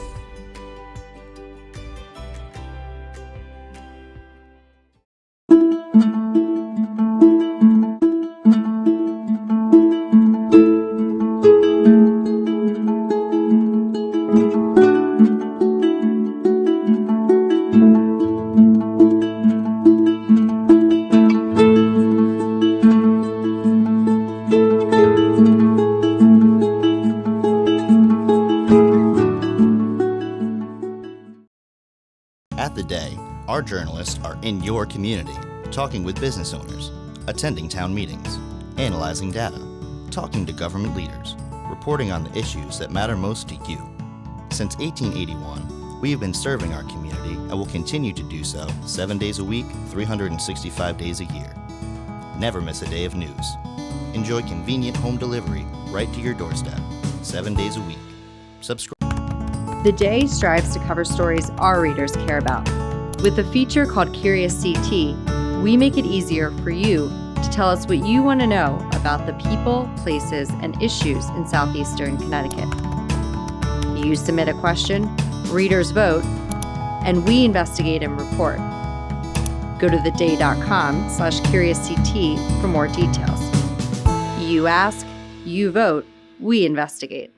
At the Day, our journalists are in your community, talking with business owners, attending town meetings, analyzing data, talking to government leaders, reporting on the issues that matter most to you. Since 1881, we have been serving our community and will continue to do so 7 days a week, 365 days a year. Never miss a day of news. Enjoy convenient home delivery right to your doorstep, 7 days a week. Subscribe. The Day strives to cover stories our readers care about. With a feature called Curious CT, we make it easier for you to tell us what you want to know about the people, places, and issues in southeastern Connecticut. You submit a question, readers vote, and we investigate and report. Go to theday.com/CuriousCT for more details. You ask, you vote, we investigate.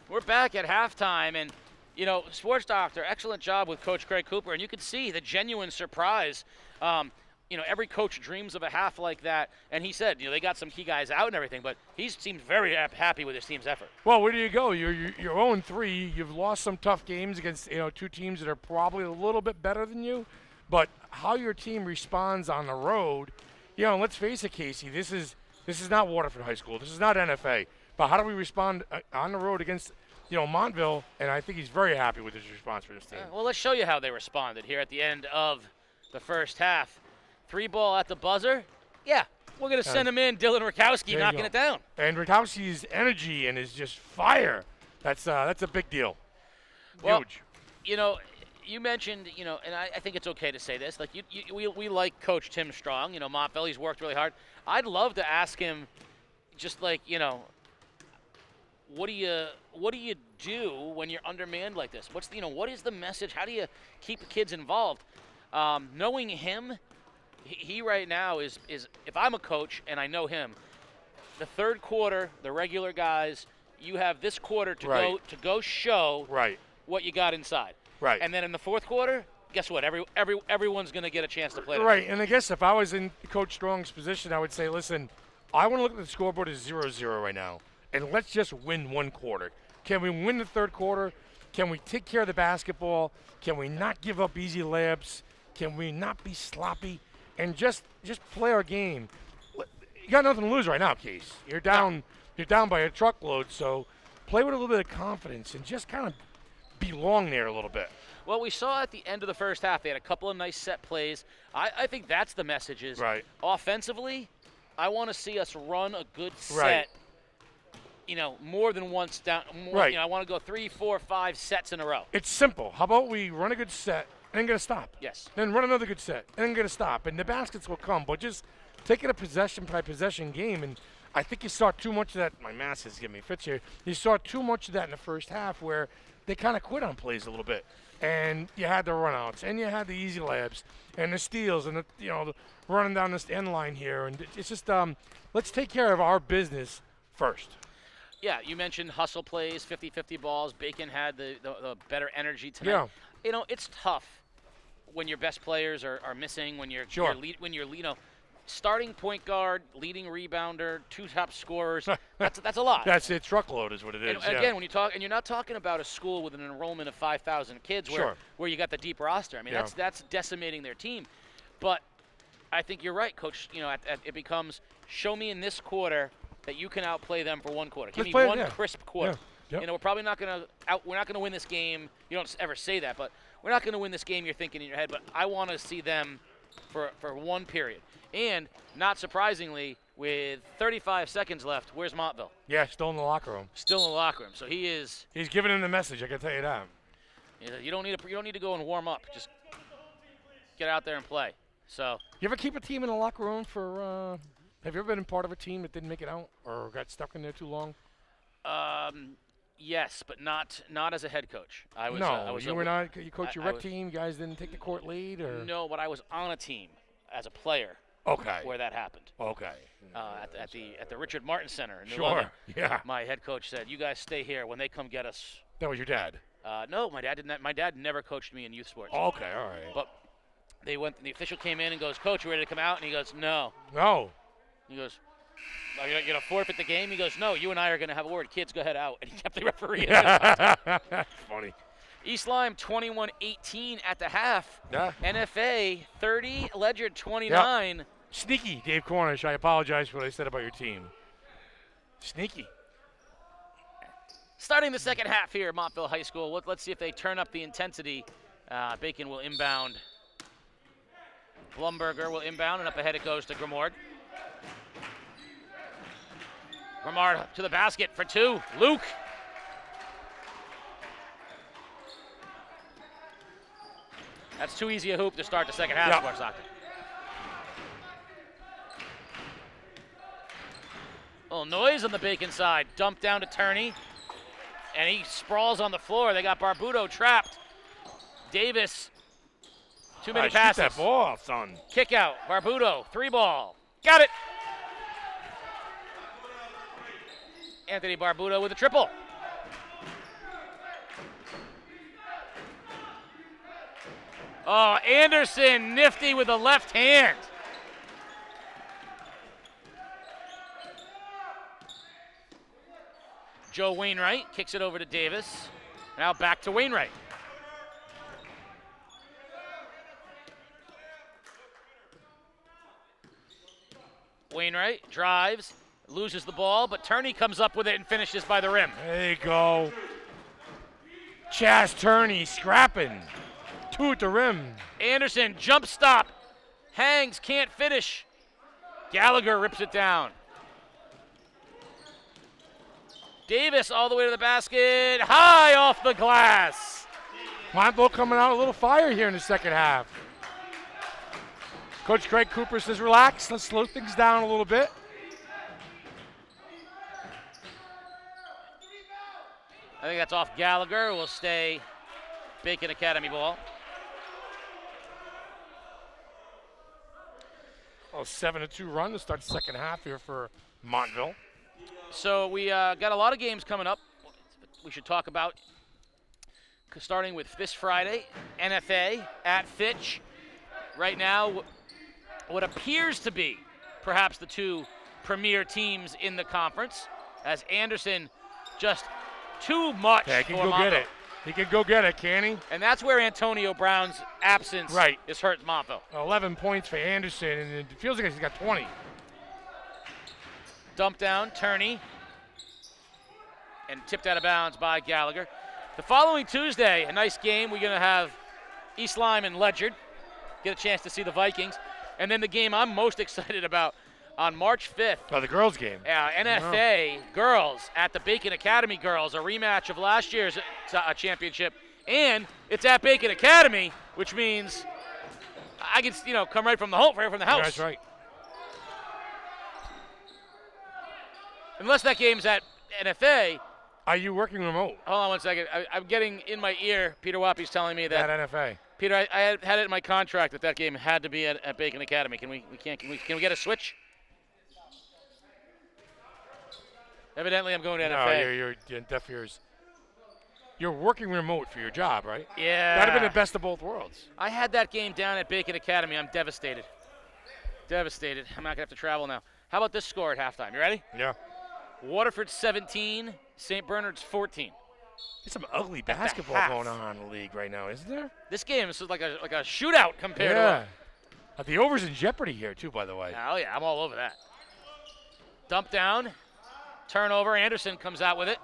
We're back at halftime, and, you know, Sports Doctor, excellent job with Coach Craig Cooper, and you could see the genuine surprise. You know, every coach dreams of a half like that, and he said, you know, they got some key guys out and everything, but he seemed very happy with his team's effort. Well, where do you go? You're 0-3. You've lost some tough games against, you know, two teams that are probably a little bit better than you, but how your team responds on the road, you know, let's face it, Casey, this is not Waterford High School. This is not NFA. But how do we respond on the road against, you know, Montville? And I think he's very happy with his response for this team. Well, let's show you how they responded here at the end of the first half. 3-ball at the buzzer. Yeah, we're going to send him in. Dylan Rakowski knocking it down. And Rakowski's energy and his just fire, that's a big deal. Well, huge. You know, you mentioned, you know, and I think it's okay to say this, like we like Coach Tim Strong. You know, Montville, he's worked really hard. I'd love to ask him just like, you know, what do you do when you're undermanned like this? What is the message? How do you keep the kids involved? Knowing him, he right now is if I'm a coach and I know him, the third quarter, the regular guys, you have this quarter to go show what you got inside. Right. And then in the fourth quarter, guess what? Everyone's going to get a chance to play. Right. And I guess if I was in Coach Strong's position, I would say, listen, I want to look at the scoreboard as 0-0 right now. And let's just win one quarter. Can we win the third quarter? Can we take care of the basketball? Can we not give up easy layups? Can we not be sloppy? And just play our game. You got nothing to lose right now, Case. You're down by a truckload, so play with a little bit of confidence and just kind of belong there a little bit. Well, we saw at the end of the first half, they had a couple of nice set plays. I think that's the message is offensively, I want to see us run a good set. You know, more than once down. You know, I want to go 3, 4, 5 sets in a row. It's simple. How about we run a good set and then get a stop? Yes. Then run another good set and then get a stop. And the baskets will come. But just take it a possession-by-possession game. And I think you saw too much of that. My mask is giving me fits here. You saw too much of that in the first half where they kind of quit on plays a little bit. And you had the runouts and you had the easy layups and the steals and the running down this end line here. And it's just let's take care of our business first. Yeah, you mentioned hustle plays, 50-50 balls. Bacon had the better energy tonight. Yeah. You know, it's tough when your best players are missing, when you're starting point guard, leading rebounder, 2 top scorers. That's a lot. That's it. Truckload is what it is. And again, when you talk, and you're not talking about a school with an enrollment of 5,000 kids where you got the deep roster. I mean, that's decimating their team. But I think you're right, Coach. It becomes show me in this quarter that you can outplay them for one quarter. Give me one crisp quarter. Yeah. Yep. We're probably not going to we're not going to win this game. You don't ever say that, but we're not going to win this game. You're thinking in your head, but I want to see them for one period. And not surprisingly, with 35 seconds left, where's Montville? Yeah, still in the locker room. Still in the locker room. So he's giving him the message. I can tell you that. You don't need to go and warm up. Just get out there and play. So you ever keep a team in the locker room for? Have you ever been part of a team that didn't make it out or got stuck in there too long? Yes, but not as a head coach. You were not. You coached your rec team. You guys didn't take the court lead, or no? But I was on a team as a player. Okay. Where that happened. Okay. At the Richard Martin Center in New Sure. London. Yeah. My head coach said, "You guys stay here. When they come get us." That was your dad. No, my dad didn't. My dad never coached me in youth sports. Okay, all right. But they went. The official came in and goes, "Coach, you ready to come out?" And he goes, "No." No. He goes, "Are you going to forfeit the game?" He goes, "No, you and I are going to have a word. Kids, go ahead out." And he kept the referee. Funny. East Lyme 21-18 at the half. Yeah. NFA 30, Ledyard 29. Yep. Sneaky, Dave Cornish. I apologize for what I said about your team. Sneaky. Starting the second half here at Montville High School. Let's see if they turn up the intensity. Bacon will inbound. Blumberger will inbound, and up ahead it goes to Grimard. Grimard to the basket for two. Luke. That's too easy a hoop to start the second half, Sparks Stockton. Little noise on the Bacon side. Dump down to Turney. And he sprawls on the floor. They got Barbuto trapped. Davis. Too many passes. Shoot that ball, son. Kick out. Barbuto. 3-ball. Got it. Anthony Barbuto with a triple. Oh, Anderson nifty with the left hand. Joe Wainwright kicks it over to Davis. Now back to Wainwright. Wainwright drives, loses the ball, but Turney comes up with it and finishes by the rim. There you go. Chaz Turney scrapping. Two at the rim. Anderson, jump stop. Hangs, can't finish. Gallagher rips it down. Davis all the way to the basket. High off the glass. Montville coming out a little fire here in the second half. Coach Craig Cooper says, relax. Let's slow things down a little bit. I think that's off Gallagher. Will stay Bacon Academy ball. 7-2 run to start the second half here for Montville. So we got a lot of games coming up. We should talk about starting with this Friday, NFA at Fitch. Right now, what appears to be perhaps the two premier teams in the conference, as Anderson just too much he can for go Montville. get it. He can go get it, can he? And that's where Antonio Brown's absence is hurt Montville. 11 points for Anderson, and it feels like he's got 20. Dump down, Turney, and tipped out of bounds by Gallagher. The following Tuesday, a nice game. We're going to have East Lyme and Ledyard. Get a chance to see the Vikings. And then the game I'm most excited about on March 5th. Oh, the girls' game. NFA girls at the Bacon Academy girls, a rematch of last year's championship. And it's at Bacon Academy, which means I can, come right from the house. That's right. Unless that game's at NFA. Are you working remote? Hold on one second. I'm getting in my ear, Peter Wappy's telling me that. At NFA. Peter, I had it in my contract that game had to be at Bacon Academy. Can we get a switch? Evidently, I'm going to NFA. No, you're in deaf ears. You're working remote for your job, right? Yeah. That'd have been the best of both worlds. I had that game down at Bacon Academy. I'm devastated. Devastated. I'm not going to have to travel now. How about this score at halftime? You ready? Yeah. Waterford 17, St. Bernard's 14. There's some ugly basketball going on in the league right now, isn't there? This game is like a shootout compared to The over's in jeopardy here, too, by the way. Oh, yeah, I'm all over that. Dump down, turnover. Anderson comes out with it.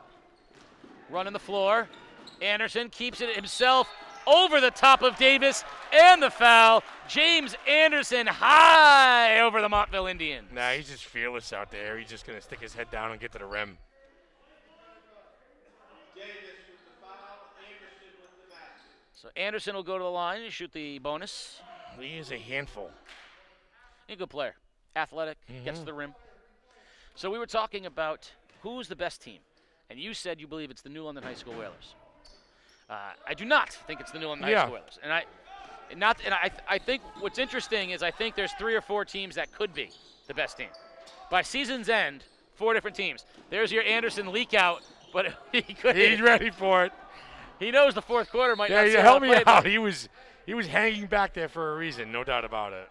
Running the floor. Anderson keeps it himself over the top of Davis, and the foul. James Anderson high over the Montville Indians. Nah, he's just fearless out there. He's just going to stick his head down and get to the rim. So Anderson will go to the line and shoot the bonus. He is a handful. He's a good player. Athletic, gets to the rim. So we were talking about who's the best team, and you said you believe it's the New London High School Whalers. I do not think it's the New London High School Whalers, and I think what's interesting is I think there's 3 or 4 teams that could be the best team. By season's end, 4 different teams. There's your Anderson leak out, but he's ready for it. He knows the fourth quarter might not. Yeah, help me out. He was hanging back there for a reason, no doubt about it.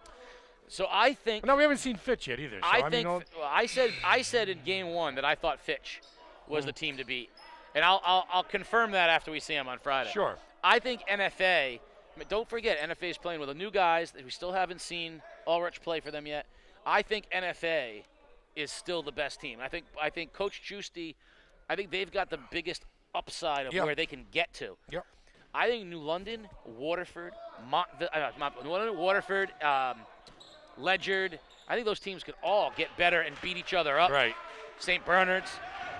So I think. No, we haven't seen Fitch yet either. So I said in game 1 that I thought Fitch was the team to beat, and I'll confirm that after we see him on Friday. Sure. I think NFA. Don't forget, NFA is playing with the new guys that we still haven't seen Ulrich play for them yet. I think NFA is still the best team. I think Coach Giusti, I think they've got the biggest upside of where they can get to. Yep. I think New London, Waterford, Ledyard, I think those teams could all get better and beat each other up. Right. St. Bernard's.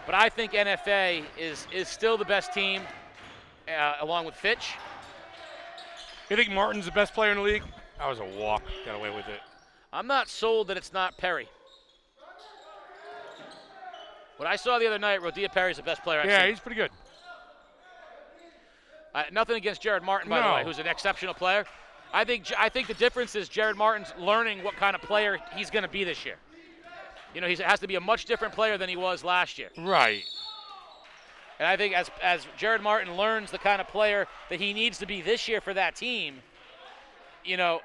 But I think NFA is still the best team along with Fitch. You think Martin's the best player in the league? That was a walk. Got away with it. I'm not sold that it's not Perry. What I saw the other night, Rodia Perry's the best player I've seen. Yeah, he's pretty good. Nothing against Jared Martin, by the way, who's an exceptional player. I think the difference is Jared Martin's learning what kind of player he's going to be this year. You know, he has to be a much different player than he was last year. Right. And I think as Jared Martin learns the kind of player that he needs to be this year for that team, you know.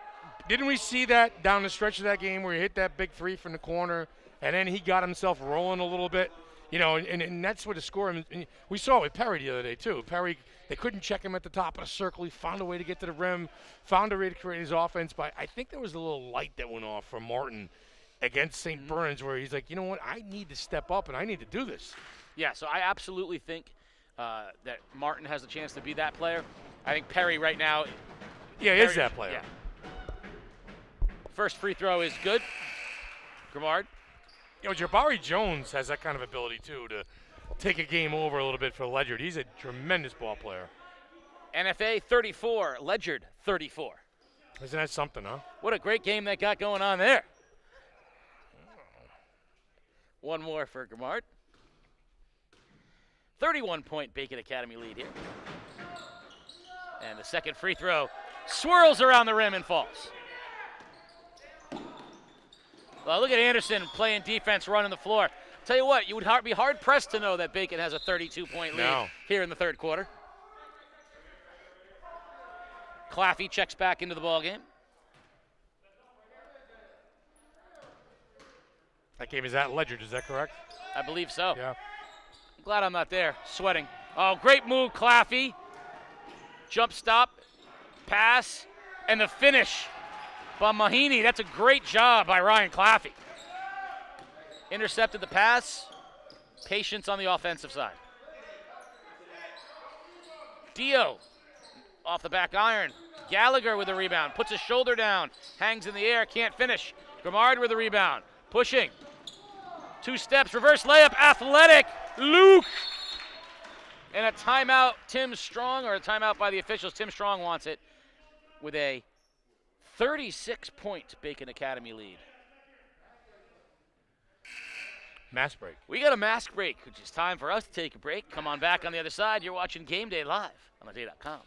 Didn't we see that down the stretch of that game where he hit that big 3 from the corner, and then he got himself rolling a little bit? You know, and that's what the score. And we saw it with Perry the other day, too. Perry, they couldn't check him at the top of the circle. He found a way to get to the rim, found a way to create his offense. But I think there was a little light that went off from Martin against St. Bernard's where he's like, you know what, I need to step up and I need to do this. Yeah, so I absolutely think that Martin has a chance to be that player. I think Perry right now. Yeah, is that player. Yeah. First free throw is good. Grimard. You know, Jabari Jones has that kind of ability, too, to take a game over a little bit for Ledyard. He's a tremendous ball player. NFA 34, Ledyard 34. Isn't that something, huh? What a great game they got going on there. One more for Grimard. 31-point Bacon Academy lead here. And the second free throw swirls around the rim and falls. Well, look at Anderson playing defense, running the floor. Tell you what, you would be hard-pressed to know that Bacon has a 32-point lead here in the third quarter. Claffey checks back into the ballgame. That game is at Ledyard, is that correct? I believe so. Yeah. I'm glad I'm not there, sweating. Oh, great move, Claffey. Jump stop, pass, and the finish by Mahaney. That's a great job by Ryan Claffey. Intercepted the pass. Patience on the offensive side. Dio off the back iron. Gallagher with the rebound. Puts his shoulder down. Hangs in the air. Can't finish. Grimard with the rebound. Pushing. 2 steps. Reverse layup. Athletic. Luke. And a timeout. Tim Strong, or a timeout by the officials. Tim Strong wants it with a 36-point Bacon Academy lead. Mask break. We got a mask break, which is time for us to take a break. Come on back on the other side. You're watching Game Day live on theday.com.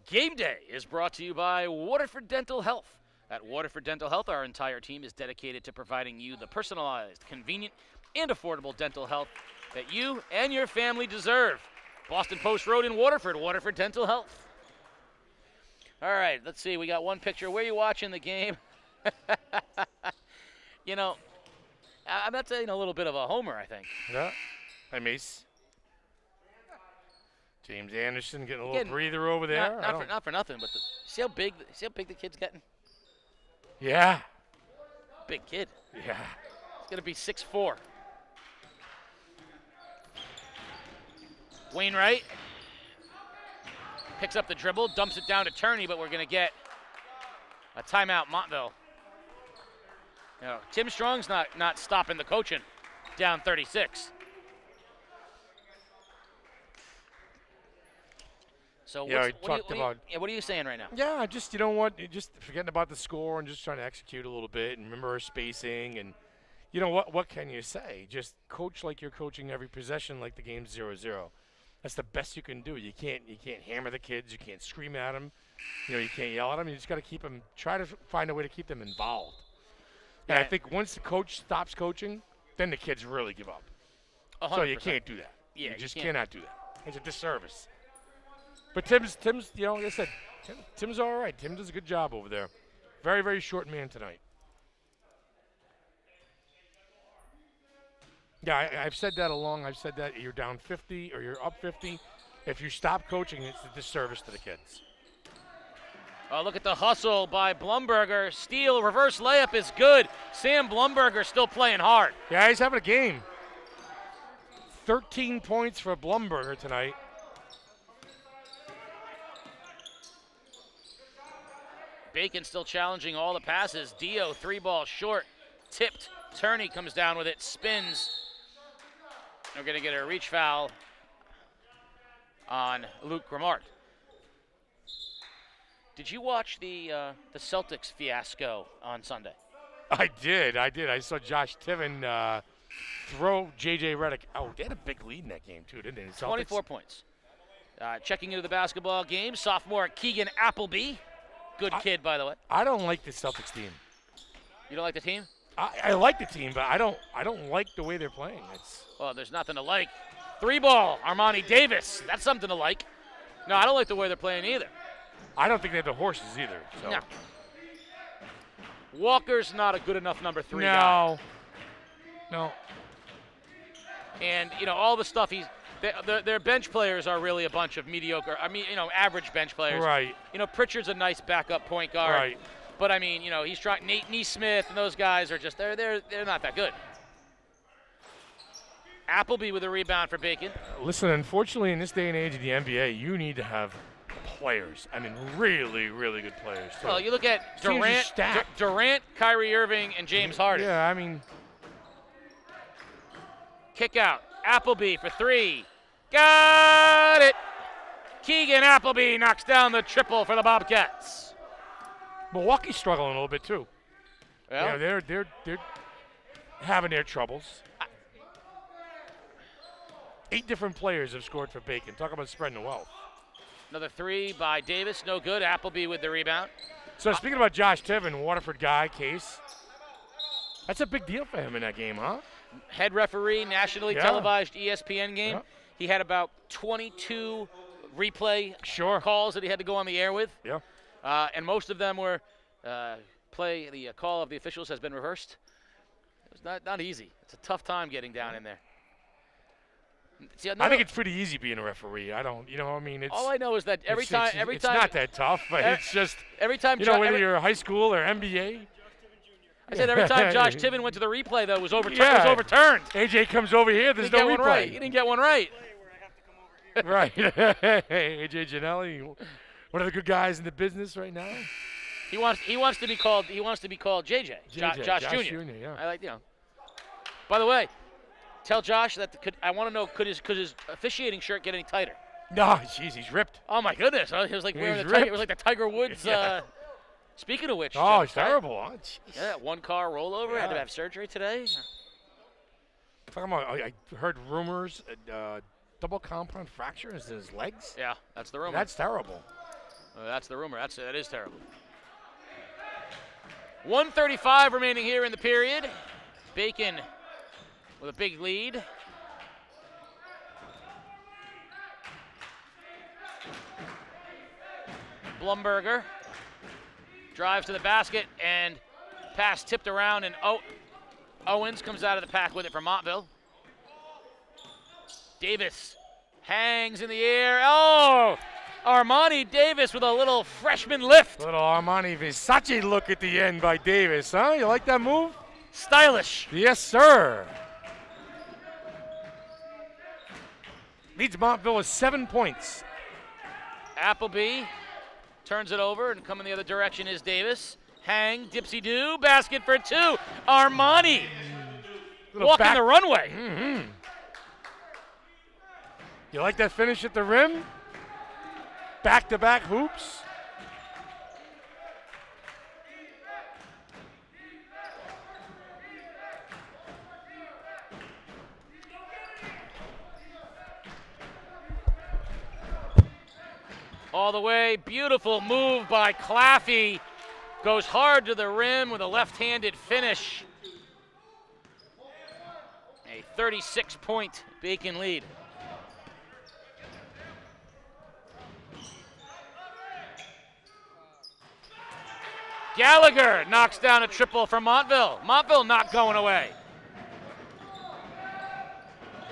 Game Day is brought to you by Waterford Dental Health. At Waterford Dental Health, our entire team is dedicated to providing you the personalized, convenient, and affordable dental health that you and your family deserve. Boston Post Road in Waterford, Waterford Dental Health. All right, let's see. We got one picture. Where are you watching the game? You know, I'm not saying a little bit of a homer, I think. Yeah. Hi, Mace. James Anderson getting a little breather over there. Not for nothing, but see how big the kid's getting? Yeah. Big kid. Yeah. He's going to be 6'4". Wainwright picks up the dribble, dumps it down to Turney, but we're going to get a timeout, Montville. You know, Tim Strong's not stopping the coaching down 36. So what are you saying right now? Yeah, just you know what, just forgetting about the score and just trying to execute a little bit and remember our spacing and you know what can you say? Just coach like you're coaching every possession like the game's 0-0. That's the best you can do. You can't hammer the kids, you can't scream at them, you know, you can't yell at them. You just got to keep them, try to find a way to keep them involved. And I think once the coach stops coaching, then the kids really give up. 100%. So you can't do that. Yeah, you just cannot do that. It's a disservice. But Tim's, you know, like I said, Tim's all right. Tim does a good job over there. Very, very short man tonight. Yeah, I've said that I've said that you're down 50 or you're up 50. If you stop coaching, it's a disservice to the kids. Oh, look at the hustle by Blumberger. Steal, reverse layup is good. Sam Blumberger still playing hard. Yeah, he's having a game. 13 points for Blumberger tonight. Bacon still challenging all the passes. Dio, 3-ball short, tipped. Turney comes down with it, spins. We're going to get a reach foul on Luke Grimart. Did you watch the Celtics fiasco on Sunday? I did. I saw Josh Tiven throw J.J. Redick out. They had a big lead in that game, too, didn't they? Celtics? 24 points. Checking into the basketball game, sophomore Keegan Appleby. Good kid, by the way. I don't like the Celtics team. You don't like the team? I like the team, but I don't like the way they're playing. Well, there's nothing to like. 3-ball, Armani Davis. That's something to like. No, I don't like the way they're playing either. I don't think they have the horses either. So. No. Walker's not a good enough number 3 guy. No. And, you know, all the stuff their bench players are really a bunch of mediocre, average bench players. Right. You know, Pritchard's a nice backup point guard. Right. But, I mean, you know, he's trying. Nate Neesmith and those guys are just, they're not that good. Appleby with a rebound for Bacon. Listen, unfortunately, in this day and age of the NBA, you need to have players. I mean, really, really good players. Too. Well, you look at Durant, Kyrie Irving, and James Harden. Yeah, I mean. Kick out. Appleby for 3. Got it. Keegan Appleby knocks down the triple for the Bobcats. Milwaukee's struggling a little bit too. Yeah, they're having their troubles. 8 different players have scored for Bacon. Talk about spreading the wealth. Another 3 by Davis, no good. Appleby with the rebound. So speaking about Josh Tiven, Waterford guy, Case. That's a big deal for him in that game, huh? Head referee, nationally televised ESPN game. Yeah. He had about 22 replay calls that he had to go on the air with. Yeah. And most of them were the call of the officials has been reversed. It was not easy. It's a tough time getting down in there. See, I think it's pretty easy being a referee. I don't, I mean, it's. All I know is that every time. It's not that tough, but it's just. Every time. Whether you're high school or NBA. I said every time Josh Tiven went to the replay, though, it was overturned. AJ comes over here, there's no replay. Right. He didn't get one right. Right. AJ Janelli, one of the good guys in the business right now. He wants to be called JJ. Josh Jr. Yeah. I like, By the way, tell Josh that I want to know could his officiating shirt get any tighter? No, jeez, he's ripped. Oh my goodness! It was like it was like the Tiger Woods. Yeah. Speaking of which, oh, it's terrible. Huh? Yeah, 1-car rollover. Yeah. Had to have surgery today. Talking about, I heard rumors, double compound fracture in his legs. Yeah, that's the rumor. That's terrible. That's the rumor. That is terrible. 1:35 remaining here in the period. Bacon with a big lead. Blumberger drives to the basket and pass tipped around, and Owens comes out of the pack with it for Montville. Davis hangs in the air. Oh! Armani Davis with a little freshman lift. Little Armani Versace look at the end by Davis, huh? You like that move? Stylish. Yes, sir. Leads Montville with 7 points. Appleby turns it over, and coming the other direction is Davis. Hang, dipsy-do, basket for two. Armani walking the runway. Mm-hmm. You like that finish at the rim? Back-to-back hoops. All the way, beautiful move by Claffey. Goes hard to the rim with a left-handed finish. A 36-point Bacon lead. Gallagher knocks down a triple for Montville. Montville not going away.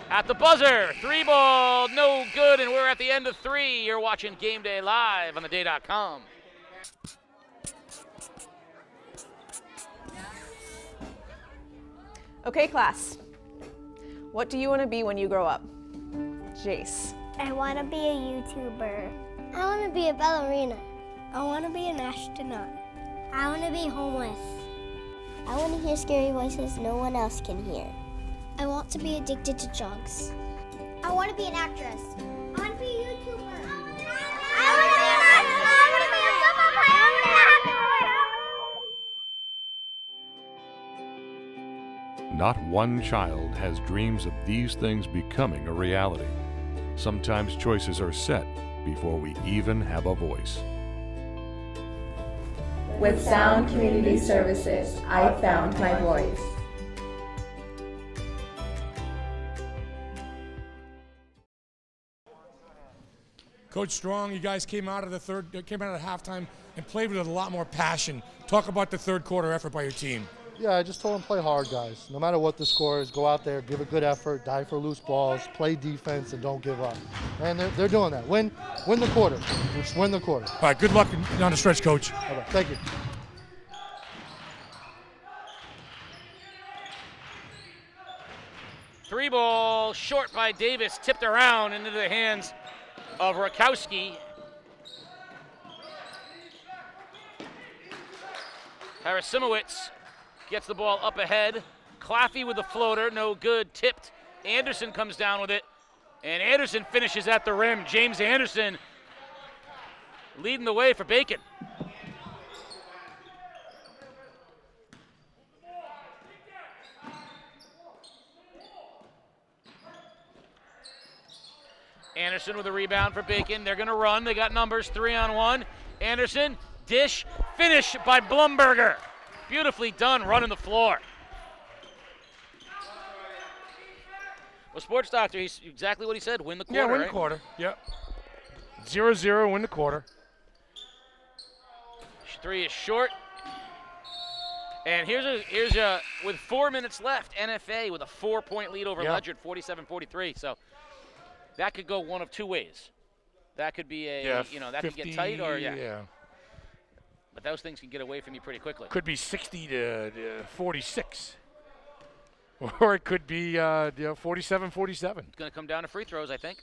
At the buzzer, 3-ball, no good, and we're at the end of 3. You're watching Game Day live on theday.com. Okay, class. What do you want to be when you grow up? Jace. I want to be a YouTuber. I want to be a ballerina. I want to be an astronaut. I want to be homeless. I want to hear scary voices no one else can hear. I want to be addicted to drugs. I want to be an actress. I want to be a YouTuber. I want to be an actress. I want to be a football player. Not one child has dreams of these things becoming a reality. Sometimes choices are set before we even have a voice. With Sound Community Services, I found my voice. Coach Strong, you guys came out of halftime and played with a lot more passion. Talk about the third quarter effort by your team. Yeah, I just told them play hard, guys. No matter what the score is, go out there, give a good effort, die for loose balls, play defense, and don't give up. And they're doing that. Win the quarter. Just win the quarter. All right, good luck down the stretch, Coach. All right, thank you. Three ball short by Davis, tipped around into the hands of Rakowski. Harasimowicz gets the ball up ahead. Claffey with the floater, no good, tipped. Anderson comes down with it, and Anderson finishes at the rim. James Anderson leading the way for Bacon. Anderson with a rebound for Bacon. They're going to run. They got numbers, 3-on-1. Anderson, dish, finish by Blumberger. Beautifully done, running the floor. Well, Sports Doctor, he's exactly what he said. Win the quarter, Yeah, win right? the quarter. Yep. 0-0, win the quarter. 3 is short. And here's a with 4 minutes left, NFA with a 4-point lead over Ledyard, 47-43. So that could go one of two ways. That could be that 50, could get tight, or but those things can get away from you pretty quickly. Could be 60 to 46. Or it could be 47-47. It's going to come down to free throws, I think.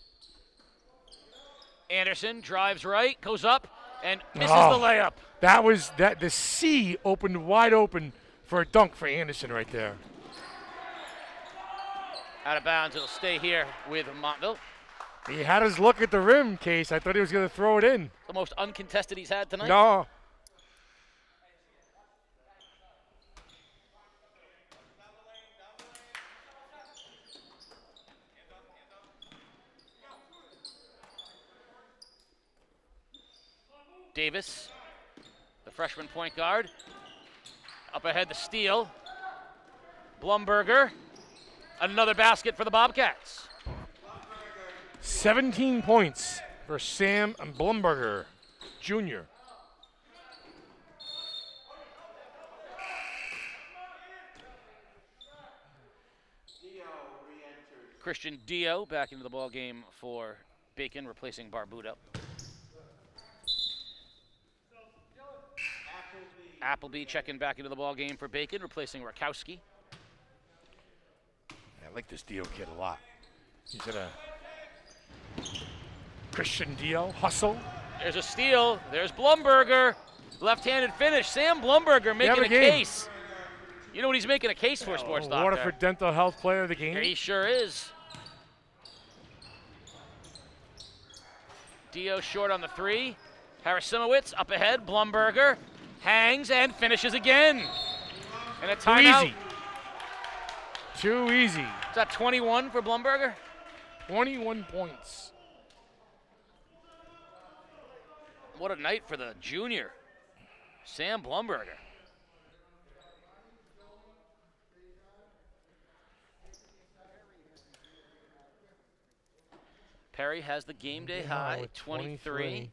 Anderson drives right, goes up, and misses the layup. The C opened wide open for a dunk for Anderson right there. Out of bounds, it'll stay here with Montville. He had his look at the rim, Case. I thought he was going to throw it in. The most uncontested he's had tonight. No. Davis, the freshman point guard. Up ahead, the steal. Blumberger. Another basket for the Bobcats. 17 points for Sam Blumberger, Jr. Christian Dio back into the ball game for Bacon, replacing Barbuto. Appleby checking back into the ball game for Bacon, replacing Rakowski. I like this Dio kid a lot. He's got a Christian Dio hustle. There's a steal. There's Blumberger. Left-handed finish. Sam Blumberger making a case. You know what he's making a case for, Sports Doctor? Waterford Dental Health Player of the Game. He sure is. Dio short on the 3. Harasimowicz up ahead. Blumberger hangs and finishes again. And a timeout. Too easy. Is that 21 for Blumberger? 21 points. What a night for the junior, Sam Blumberger. Perry has the game day high, 23.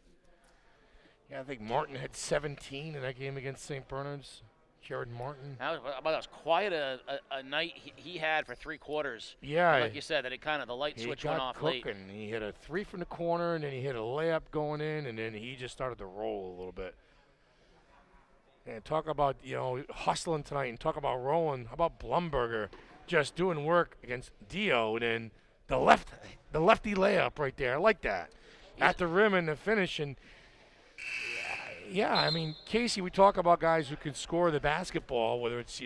Yeah, I think Martin had 17 in that game against St. Bernard's. Jared Martin. That was quite a night he had for 3 quarters. Yeah. And like you said, that it kind of the light switch went off late. He hit a 3 from the corner, and then he hit a layup going in, and then he just started to roll a little bit. And talk about, hustling tonight and talk about rolling. How about Blumberger just doing work against Dio, and then the lefty layup right there. I like that. At the rim and the finish, and yeah, I mean, Casey, we talk about guys who can score the basketball, whether it's,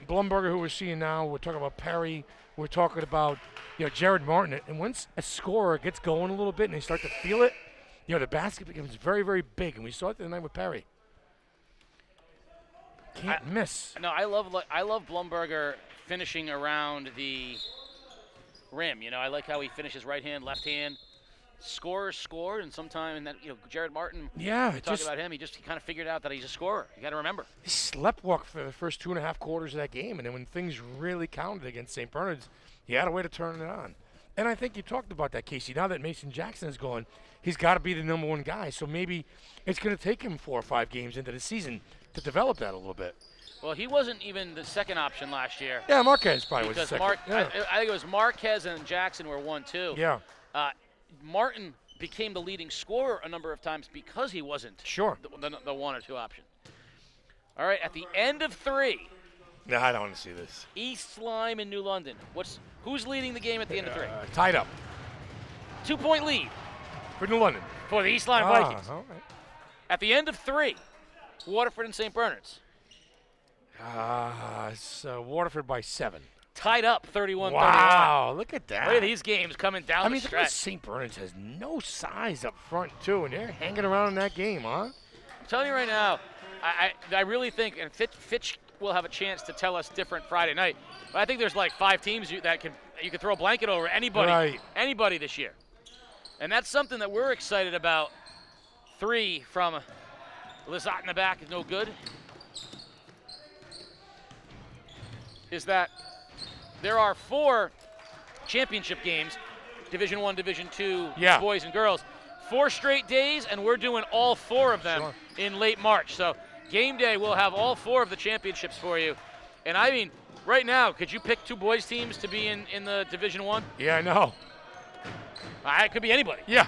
Blumberger, who we're seeing now. We're talking about Perry. We're talking about, Jared Martin. And once a scorer gets going a little bit and they start to feel it, the basket becomes very, very big. And we saw it tonight with Perry. Can't miss. No, I love Blumberger finishing around the rim. I like how he finishes right hand, left hand. Scorers scored, and sometime in that, Jared Martin. Yeah, talking about him, he kind of figured out that he's a scorer. You got to remember. He slept walk for the first 2.5 quarters of that game, and then when things really counted against St. Bernard's, he had a way to turn it on. And I think you talked about that, Casey. Now that Mason Jackson is gone, he's got to be the number 1 guy. So maybe it's going to take him 4 or 5 games into the season to develop that a little bit. Well, he wasn't even the second option last year. Yeah, Marquez probably was the second. I think it was Marquez and Jackson were 1-2. Yeah. Martin became the leading scorer a number of times because he wasn't the 1 or 2 option. All right, at the end of 3. No, I don't want to see this. East Lyme in New London. Who's leading the game at the end of 3? Tied up. 2-point lead. For New London. For the East Lyme Vikings. All right. At the end of 3, Waterford and St. Bernard's. It's Waterford by 7. Tied up 31-31. Wow, look at that. Look at these games coming down the stretch. St. Bernard's has no size up front, too, and they're hanging around in that game, huh? I'm telling you right now, I really think, and Fitch will have a chance to tell us different Friday night, but I think there's like 5 teams you can throw a blanket over anybody this year. And that's something that we're excited about. 3 from Lizotte in the back is no good. Is that there are 4 championship games, Division I, Division II, boys and girls. 4 straight days, and we're doing all 4 of them in late March. So game day, we'll have all 4 of the championships for you. And I mean, right now, could you pick 2 boys teams to be in the Division I? Yeah, I know. It could be anybody. Yeah.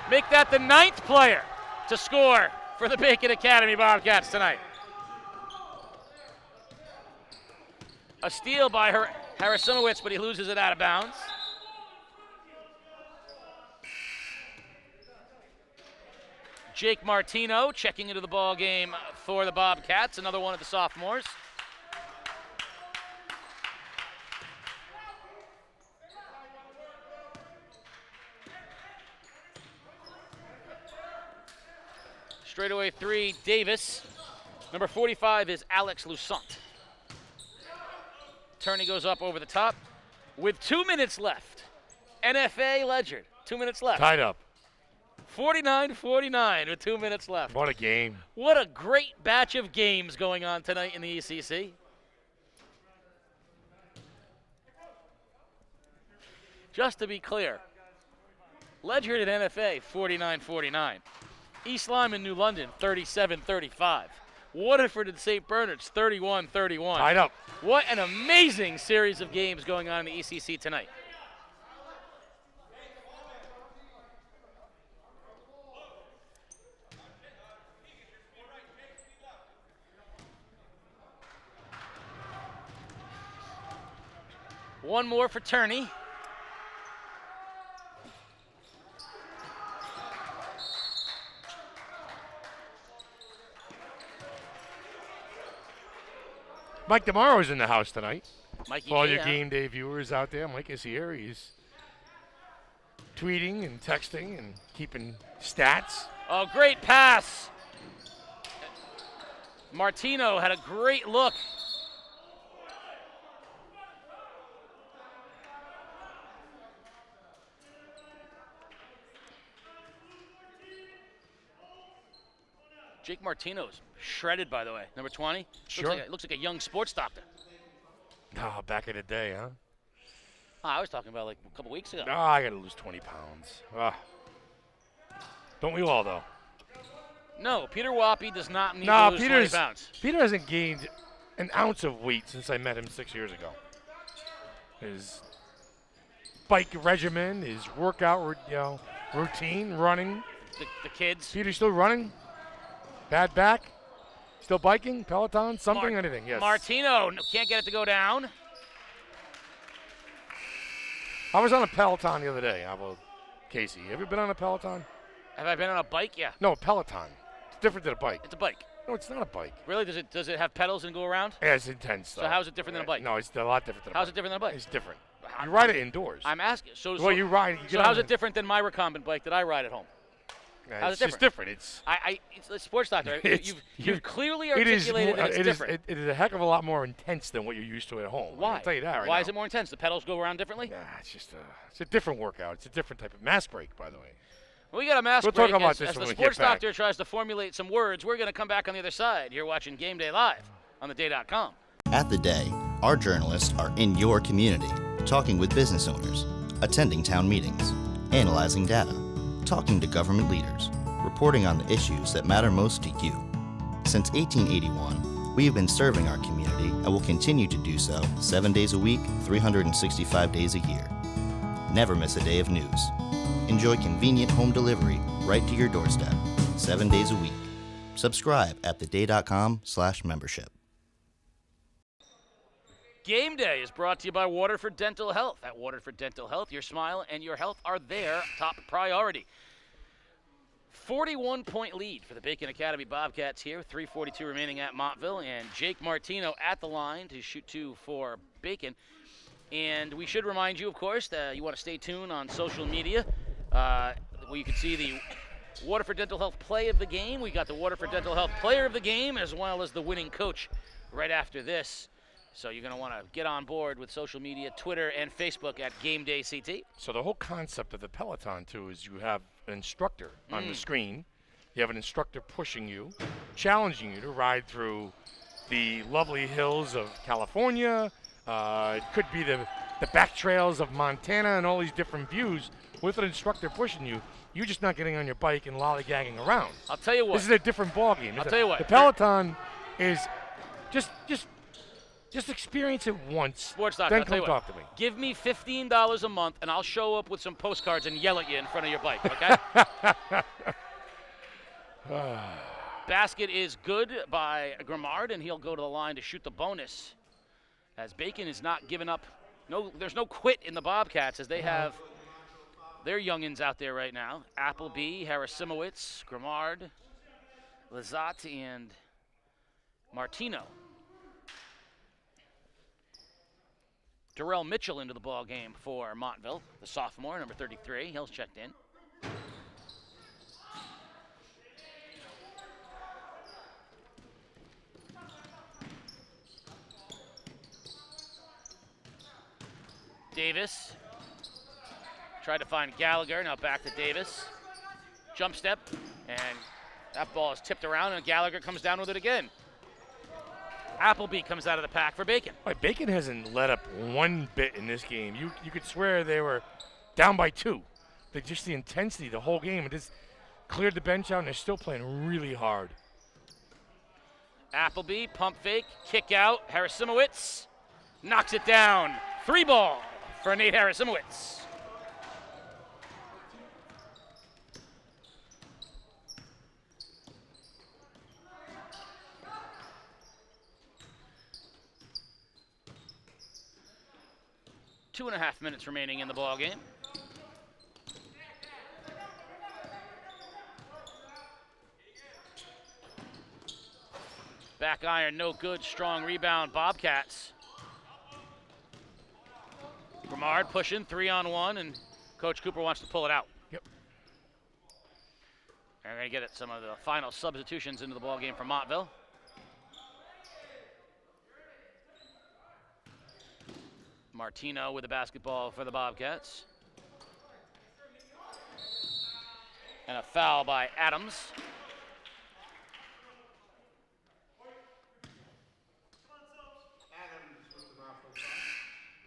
Make that the 9th player to score for the Bacon Academy Bobcats tonight. A steal by Harasimowicz, but he loses it out of bounds. Jake Martino checking into the ball game for the Bobcats, another one of the sophomores. Straightaway 3, Davis. Number 45 is Alex Lusant. Turney goes up over the top with 2 minutes left. NFA Ledger, 2 minutes left. Tied up. 49-49 with 2 minutes left. What a game. What a great batch of games going on tonight in the ECC. Just to be clear, Ledyard and NFA, 49-49. East Lyme and New London, 37-35. Waterford and St. Bernard's, 31-31. Tied up. What an amazing series of games going on in the ECC tonight. One more for Turney. Mike DeMaro's in the house tonight. Mikey For all G, your game day viewers out there, Mike is here. He's tweeting and texting and keeping stats. Oh, great pass. Martino had a great look. Jake Martino's shredded, by the way. Number 20. Sure. Looks like a young sports doctor. Oh, back in the day, huh? Oh, I was talking about like a couple weeks ago. Oh, I got to lose 20 pounds. Don't we all, though? No, Peter Wappy does not need to lose 20 pounds. Peter hasn't gained an ounce of weight since I met him 6 years ago. His bike regimen, his workout routine, running. The kids. Peter's still running? Bad back? Still biking? Peloton? Something? Anything? Yes. Martino can't get it to go down. I was on a Peloton the other day. How about Casey? Have you been on a Peloton? Have I been on a bike? Yeah. No, a Peloton. It's different than a bike. It's a bike. No, it's not a bike. Really? Does it have pedals and go around? Yeah, it's intense. So how is it different than a bike? No, it's a lot different than a bike. How's it different than a bike? It's different. You ride it indoors. I'm asking. Well, you ride. So how's it different than my recumbent bike that I ride at home? How's it's it just different. It's a sports doctor. You've clearly articulated that it's different. It is a heck of a lot more intense than what you're used to at home. Why? I'll tell you that right Why now. is it more intense? The pedals go around differently? Nah, it's a different workout. It's a different type of mass break, by the way. We got a mass We'll break talk about as this the when we sports get back. doctor tries to formulate some words. We're going to come back on the other side. You're watching Game Day Live on theday.com. At The Day, our journalists are in your community, talking with business owners, attending town meetings, analyzing data, talking to government leaders, reporting on the issues that matter most to you. Since 1881, we have been serving our community and will continue to do so 7 days a week, 365 days a year. Never miss a day of news. Enjoy convenient home delivery right to your doorstep, 7 days a week. Subscribe at theday.com/membership. Game Day is brought to you by Waterford Dental Health. At Waterford Dental Health, your smile and your health are their top priority. 41-point lead for the Bacon Academy Bobcats here. 3:42 remaining at Montville, and Jake Martino at the line to shoot two for Bacon. And we should remind you, of course, that you want to stay tuned on social media, where you can see the Waterford Dental Health play of the game. We got the Waterford Dental Health player of the game, as well as the winning coach right after this. So you're going to want to get on board with social media, Twitter and Facebook at Game Day CT. So the whole concept of the Peloton, too, is you have an instructor on the screen. You have an instructor pushing you, challenging you to ride through the lovely hills of California. It could be the back trails of Montana and all these different views. With an instructor pushing you, you're just not getting on your bike and lollygagging around. I'll tell you what. This is a different ballgame. I'll tell you what. The Peloton is just experience it once. Sports doctor, then I'll tell you come what. talk to me. Give me $15 a month, and I'll show up with some postcards and yell at you in front of your bike, okay? Basket is good by Grimard, and he'll go to the line to shoot the bonus. As Bacon is not giving up. There's no quit in the Bobcats, as they have their youngins out there right now. Appleby, Harasimowicz, Grimard, Lazat, and Martino. Darrell Mitchell into the ball game for Montville, the sophomore, number 33. He's checked in. Davis tried to find Gallagher, now back to Davis. jump step, and that ball is tipped around, and Gallagher comes down with it again. Appleby comes out of the pack for Bacon. All right, Bacon hasn't let up one bit in this game. You could swear they were down by 2. Just the intensity the whole game. It just cleared the bench out, and they're still playing really hard. Appleby, pump fake, kick out. Harasimowicz knocks it down. 3 ball for Nate Harasimowicz. Two and a half minutes remaining in the ball game. Back iron, no good. Strong rebound, Bobcats. Grimard pushing 3-on-1, and Coach Cooper wants to pull it out. Yep. They're going to get at some of the final substitutions into the ball game for Montville. Martino with the basketball for the Bobcats. And a foul by Adams.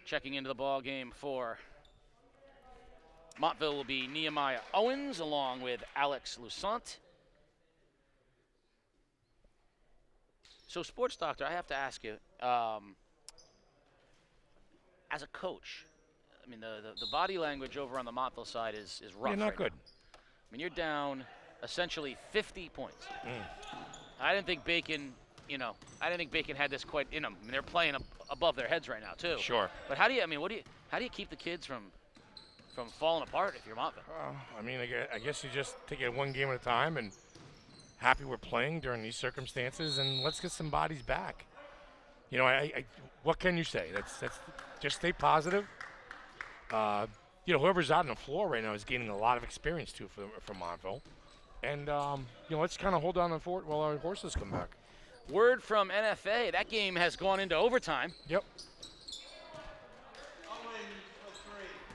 Checking into the ball game for Montville will be Nehemiah Owens along with Alex Lusant. So, Sports Doctor, I have to ask you, as a coach, I mean, the body language over on the Montville side is rough. You're not right good. now. I mean, you're down essentially 50 points. I didn't think Bacon, had this quite in them. I mean, they're playing above their heads right now too. Sure. But how do you keep the kids from falling apart if you're Montville? I mean, I guess you just take it one game at a time, and happy we're playing during these circumstances, and let's get some bodies back. What can you say? That's just stay positive. Whoever's out on the floor right now is gaining a lot of experience too for Montville, and let's kind of hold on to the fort while our horses come back. Word from NFA, that game has gone into overtime. Yep.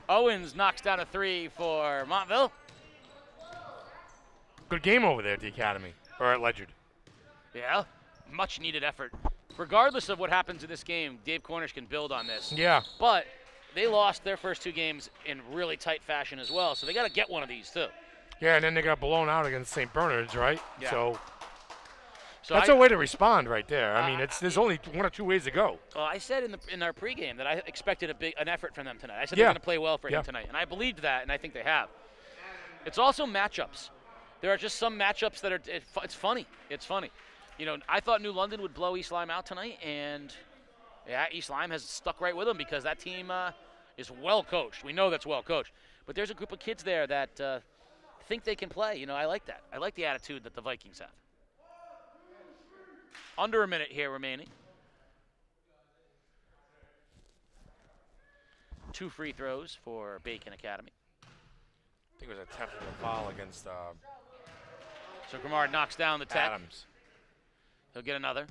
Owens knocks down a 3 for Montville. Good game over there at the Academy, or at Ledyard. Yeah, much needed effort. Regardless of what happens in this game, Dave Cornish can build on this. Yeah. But they lost their first 2 games in really tight fashion as well, so they got to get one of these too. Yeah, and then they got blown out against St. Bernard's, right? Yeah. So that's a way to respond right there. I mean, there's only 1 or 2 ways to go. Well, I said in our pregame that I expected an effort from them tonight. I said they're going to play well for him tonight, and I believed that, and I think they have. It's also matchups. There are just some matchups that are it's funny. It's funny. I thought New London would blow East Lyme out tonight, and East Lyme has stuck right with them because that team is well coached. We know that's well coached. But there's a group of kids there that think they can play. I like that. I like the attitude that the Vikings have. Under a minute here remaining. 2 free throws for Bacon Academy. I think it was a technical foul against So Grimard knocks down the tech. Adams. He'll get another.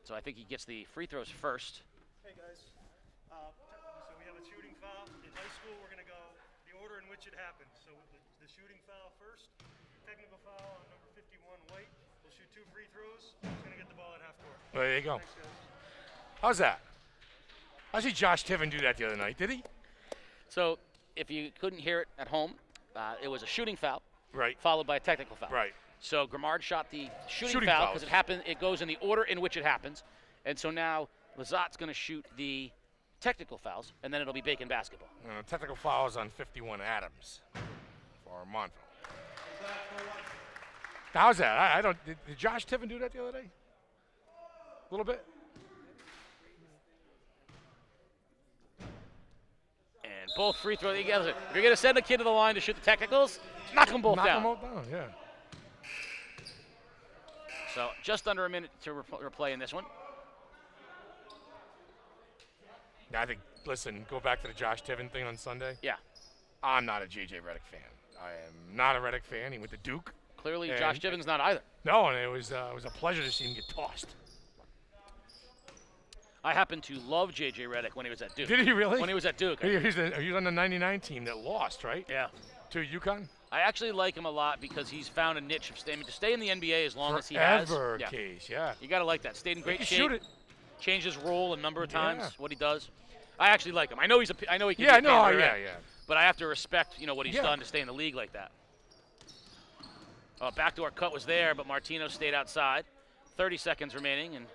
So I think he gets the free throws first. Hey guys, so we have a shooting foul. In high school, we're going to go the order in which it happened. So the shooting foul first, technical foul on number 51, White. We'll shoot 2 free throws. He's going to get the ball at half court. There you go. Thanks, guys. How's that? I see Josh Tiven do that the other night. Did he? So if you couldn't hear it at home, it was a shooting foul, right, followed by a technical foul. Right. So Grimard shot the shooting foul because it goes in the order in which it happens. And so now Lazat's going to shoot the technical fouls, and then it'll be Bacon basketball. Technical fouls on 51 Adams for Montville. How's that? I don't. Did Josh Tiven do that the other day? A little bit. And both free throws. If you're going to send a kid to the line to shoot the technicals, knock them both down. Knock them both down, yeah. So just under a minute to replay in this one. I think, listen, go back to the Josh Tiven thing on Sunday. Yeah. I'm not a J.J. Redick fan. I am not a Redick fan. He went to Duke. Clearly, Josh Tiven's not either. No, and it was a pleasure to see him get tossed. I happen to love J.J. Redick when he was at Duke. Did he really? When he was at Duke. He was on the 99 team that lost, right? Yeah. To UConn? I actually like him a lot because he's found a niche of to stay in the NBA as long as he has. Forever, Case, yeah. You got to like that. Stayed in great shape. Shoot it. Changed his role a number of times, what he does. I actually like him. I know he can Yeah, be a no, pain, yeah. But I have to respect, what he's done to stay in the league like that. Backdoor cut was there, but Martino stayed outside. 30 seconds remaining, and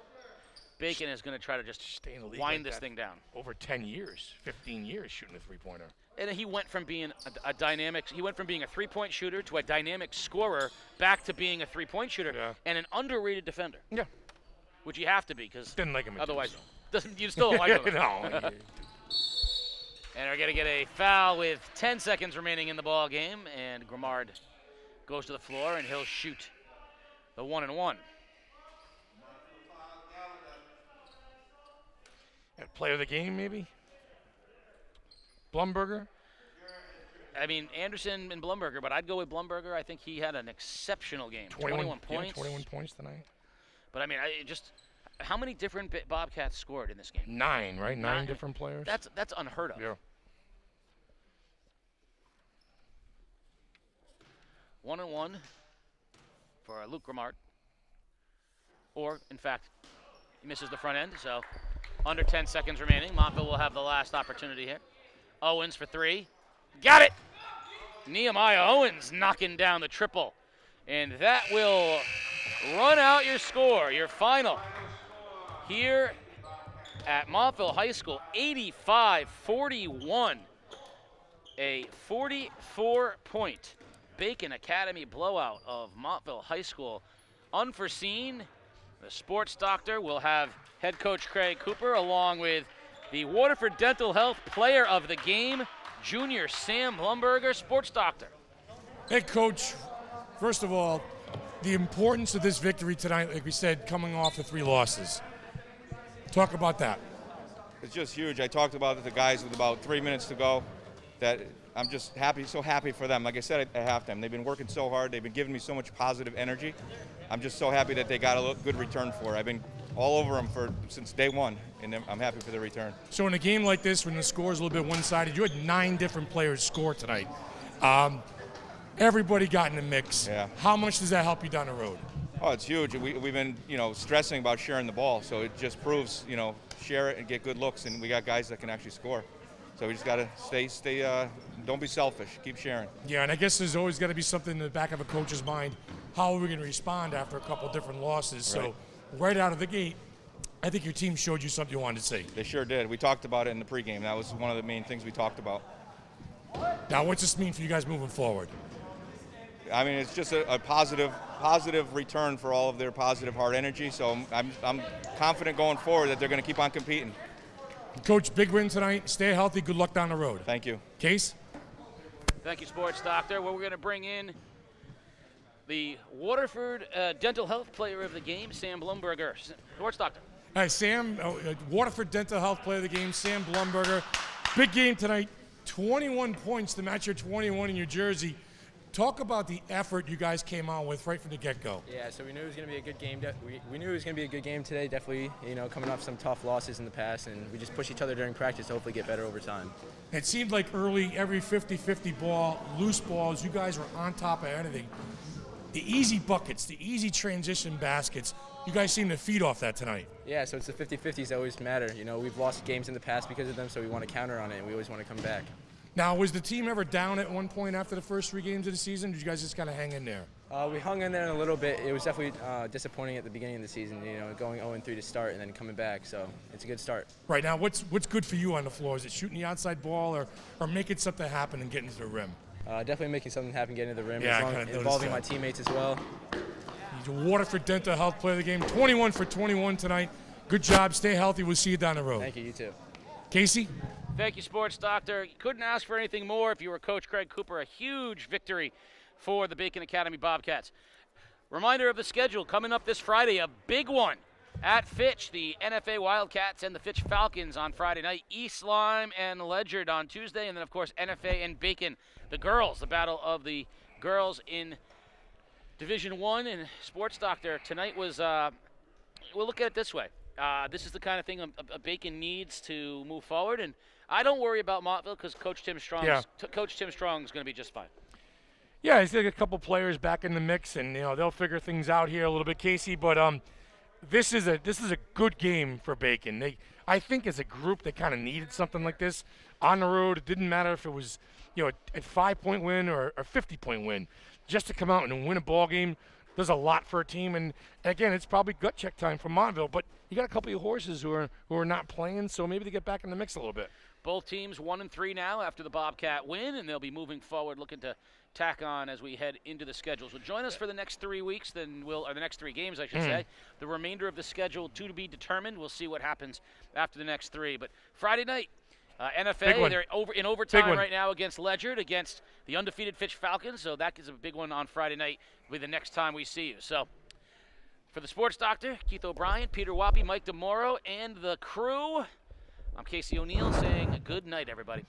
Bacon is going to try to just stay in the league wind like this thing down. Over 10 years, 15 years shooting a three-pointer. And he went from being a dynamic, he went from being a three-point shooter to a dynamic scorer back to being a three-point shooter and an underrated defender. Yeah. Which you have to be because didn't like him. Otherwise, you still don't like him. No. And we're going to get a foul with 10 seconds remaining in the ball game, and Grimard goes to the floor and he'll shoot the 1-and-1. Player of the game, maybe? Blumberger? I mean, Anderson and Blumberger, but I'd go with Blumberger. I think he had an exceptional game. 21 points. Yeah, 21 points tonight. But, I mean, how many different Bobcats scored in this game? 9, right? 9 different players? That's unheard of. Yeah. 1-and-1 for Luke Grimard. Or, in fact, he misses the front end, so under 10 seconds remaining. Montville will have the last opportunity here. Owens for 3. Got it! Nehemiah Owens knocking down the triple. And that will run out your score, your final. Here at Montville High School, 85-41. A 44-point Bacon Academy blowout of Montville High School. Unforeseen. The sports doctor will have head coach Craig Cooper along with the Waterford Dental Health Player of the Game, junior Sam Blumberger, sports doctor. Hey, Coach, first of all, the importance of this victory tonight, like we said, coming off the 3 losses. Talk about that. It's just huge. I talked about it to the guys with about 3 minutes to go, that I'm just happy, so happy for them. Like I said at halftime, they've been working so hard. They've been giving me so much positive energy. I'm just so happy that they got a good return for it. I've been all over them since day one, and I'm happy for the return. So in a game like this, when the score is a little bit one-sided, you had 9 different players score tonight. Everybody got in the mix. Yeah. How much does that help you down the road? Oh, it's huge. We've been, stressing about sharing the ball, so it just proves, share it and get good looks, and we got guys that can actually score. So we just got to stay. Don't be selfish. Keep sharing. Yeah, and I guess there's always got to be something in the back of a coach's mind. How are we going to respond after a couple different losses? Right. So right out of the gate, I think your team showed you something you wanted to see. They sure did. We talked about it in the pregame. That was one of the main things we talked about. Now, what's this mean for you guys moving forward? I mean, it's just a positive return for all of their positive, hard energy. So I'm confident going forward that they're going to keep on competing. Coach, big win tonight. Stay healthy. Good luck down the road. Thank you. Case? Thank you, sports doctor. Well, we're going to bring in the Waterford Dental Health Player of the Game, Sam Blumberger. Sports doctor. All right, Sam, Waterford Dental Health Player of the Game, Sam Blumberger. Big game tonight. 21 points to match your 21 in your jersey. Talk about the effort you guys came out with right from the get-go. Yeah, so we knew it was going to be a good game. We knew it was going to be a good game today, definitely, coming off some tough losses in the past, and we just pushed each other during practice to hopefully get better over time. It seemed like early, every 50-50 ball, loose balls, you guys were on top of anything. The easy buckets, the easy transition baskets, you guys seem to feed off that tonight. Yeah, so it's the 50-50s that always matter. We've lost games in the past because of them, so we want to counter on it, and we always want to come back. Now, was the team ever down at one point after the first 3 games of the season? Or did you guys just kind of hang in there? We hung in there a little bit. It was definitely disappointing at the beginning of the season, going 0-3 to start and then coming back. So it's a good start. Right now, what's good for you on the floor? Is it shooting the outside ball or making something happen and getting to the rim? Definitely making something happen, getting to the rim, Yeah, involving my teammates as well. He's a Waterford Dental Health Player of the Game. 21 for 21 tonight. Good job. Stay healthy. We'll see you down the road. Thank you. You too. Casey? Thank you, sports doctor. You couldn't ask for anything more if you were Coach Craig Cooper. A huge victory for the Bacon Academy Bobcats. Reminder of the schedule coming up this Friday, a big one at Fitch. The NFA Wildcats and the Fitch Falcons on Friday night. East Lyme and Ledyard on Tuesday. And then, of course, NFA and Bacon. The girls, the battle of the girls in Division I. And sports doctor, tonight was, we'll look at it this way. This is the kind of thing a Bacon needs to move forward. And I don't worry about Montville because Coach Tim Strong is going to be just fine. Yeah, he's got a couple players back in the mix, and they'll figure things out here a little bit, Casey. But this is a good game for Bacon. I think as a group they kind of needed something like this on the road. It didn't matter if it was a 5-point win or a 50-point win, just to come out and win a ball game does a lot for a team. And again, it's probably gut check time for Montville, but you got a couple of horses who are not playing, so maybe they get back in the mix a little bit. Both teams 1-3 now after the Bobcat win, and they'll be moving forward, looking to tack on as we head into the schedule. So join us for the next 3 weeks, or the next 3 games, I should say. The remainder of the schedule to be determined. We'll see what happens after the next 3. But Friday night, NFA, they're in overtime right now against Ledyard, against the undefeated Fitch Falcons. So that is a big one on Friday night with the next time we see you. So for the Sports Doctor, Keith O'Brien, Peter Wappy, Mike DeMoro, and the crew, I'm Casey O'Neill saying good night, everybody.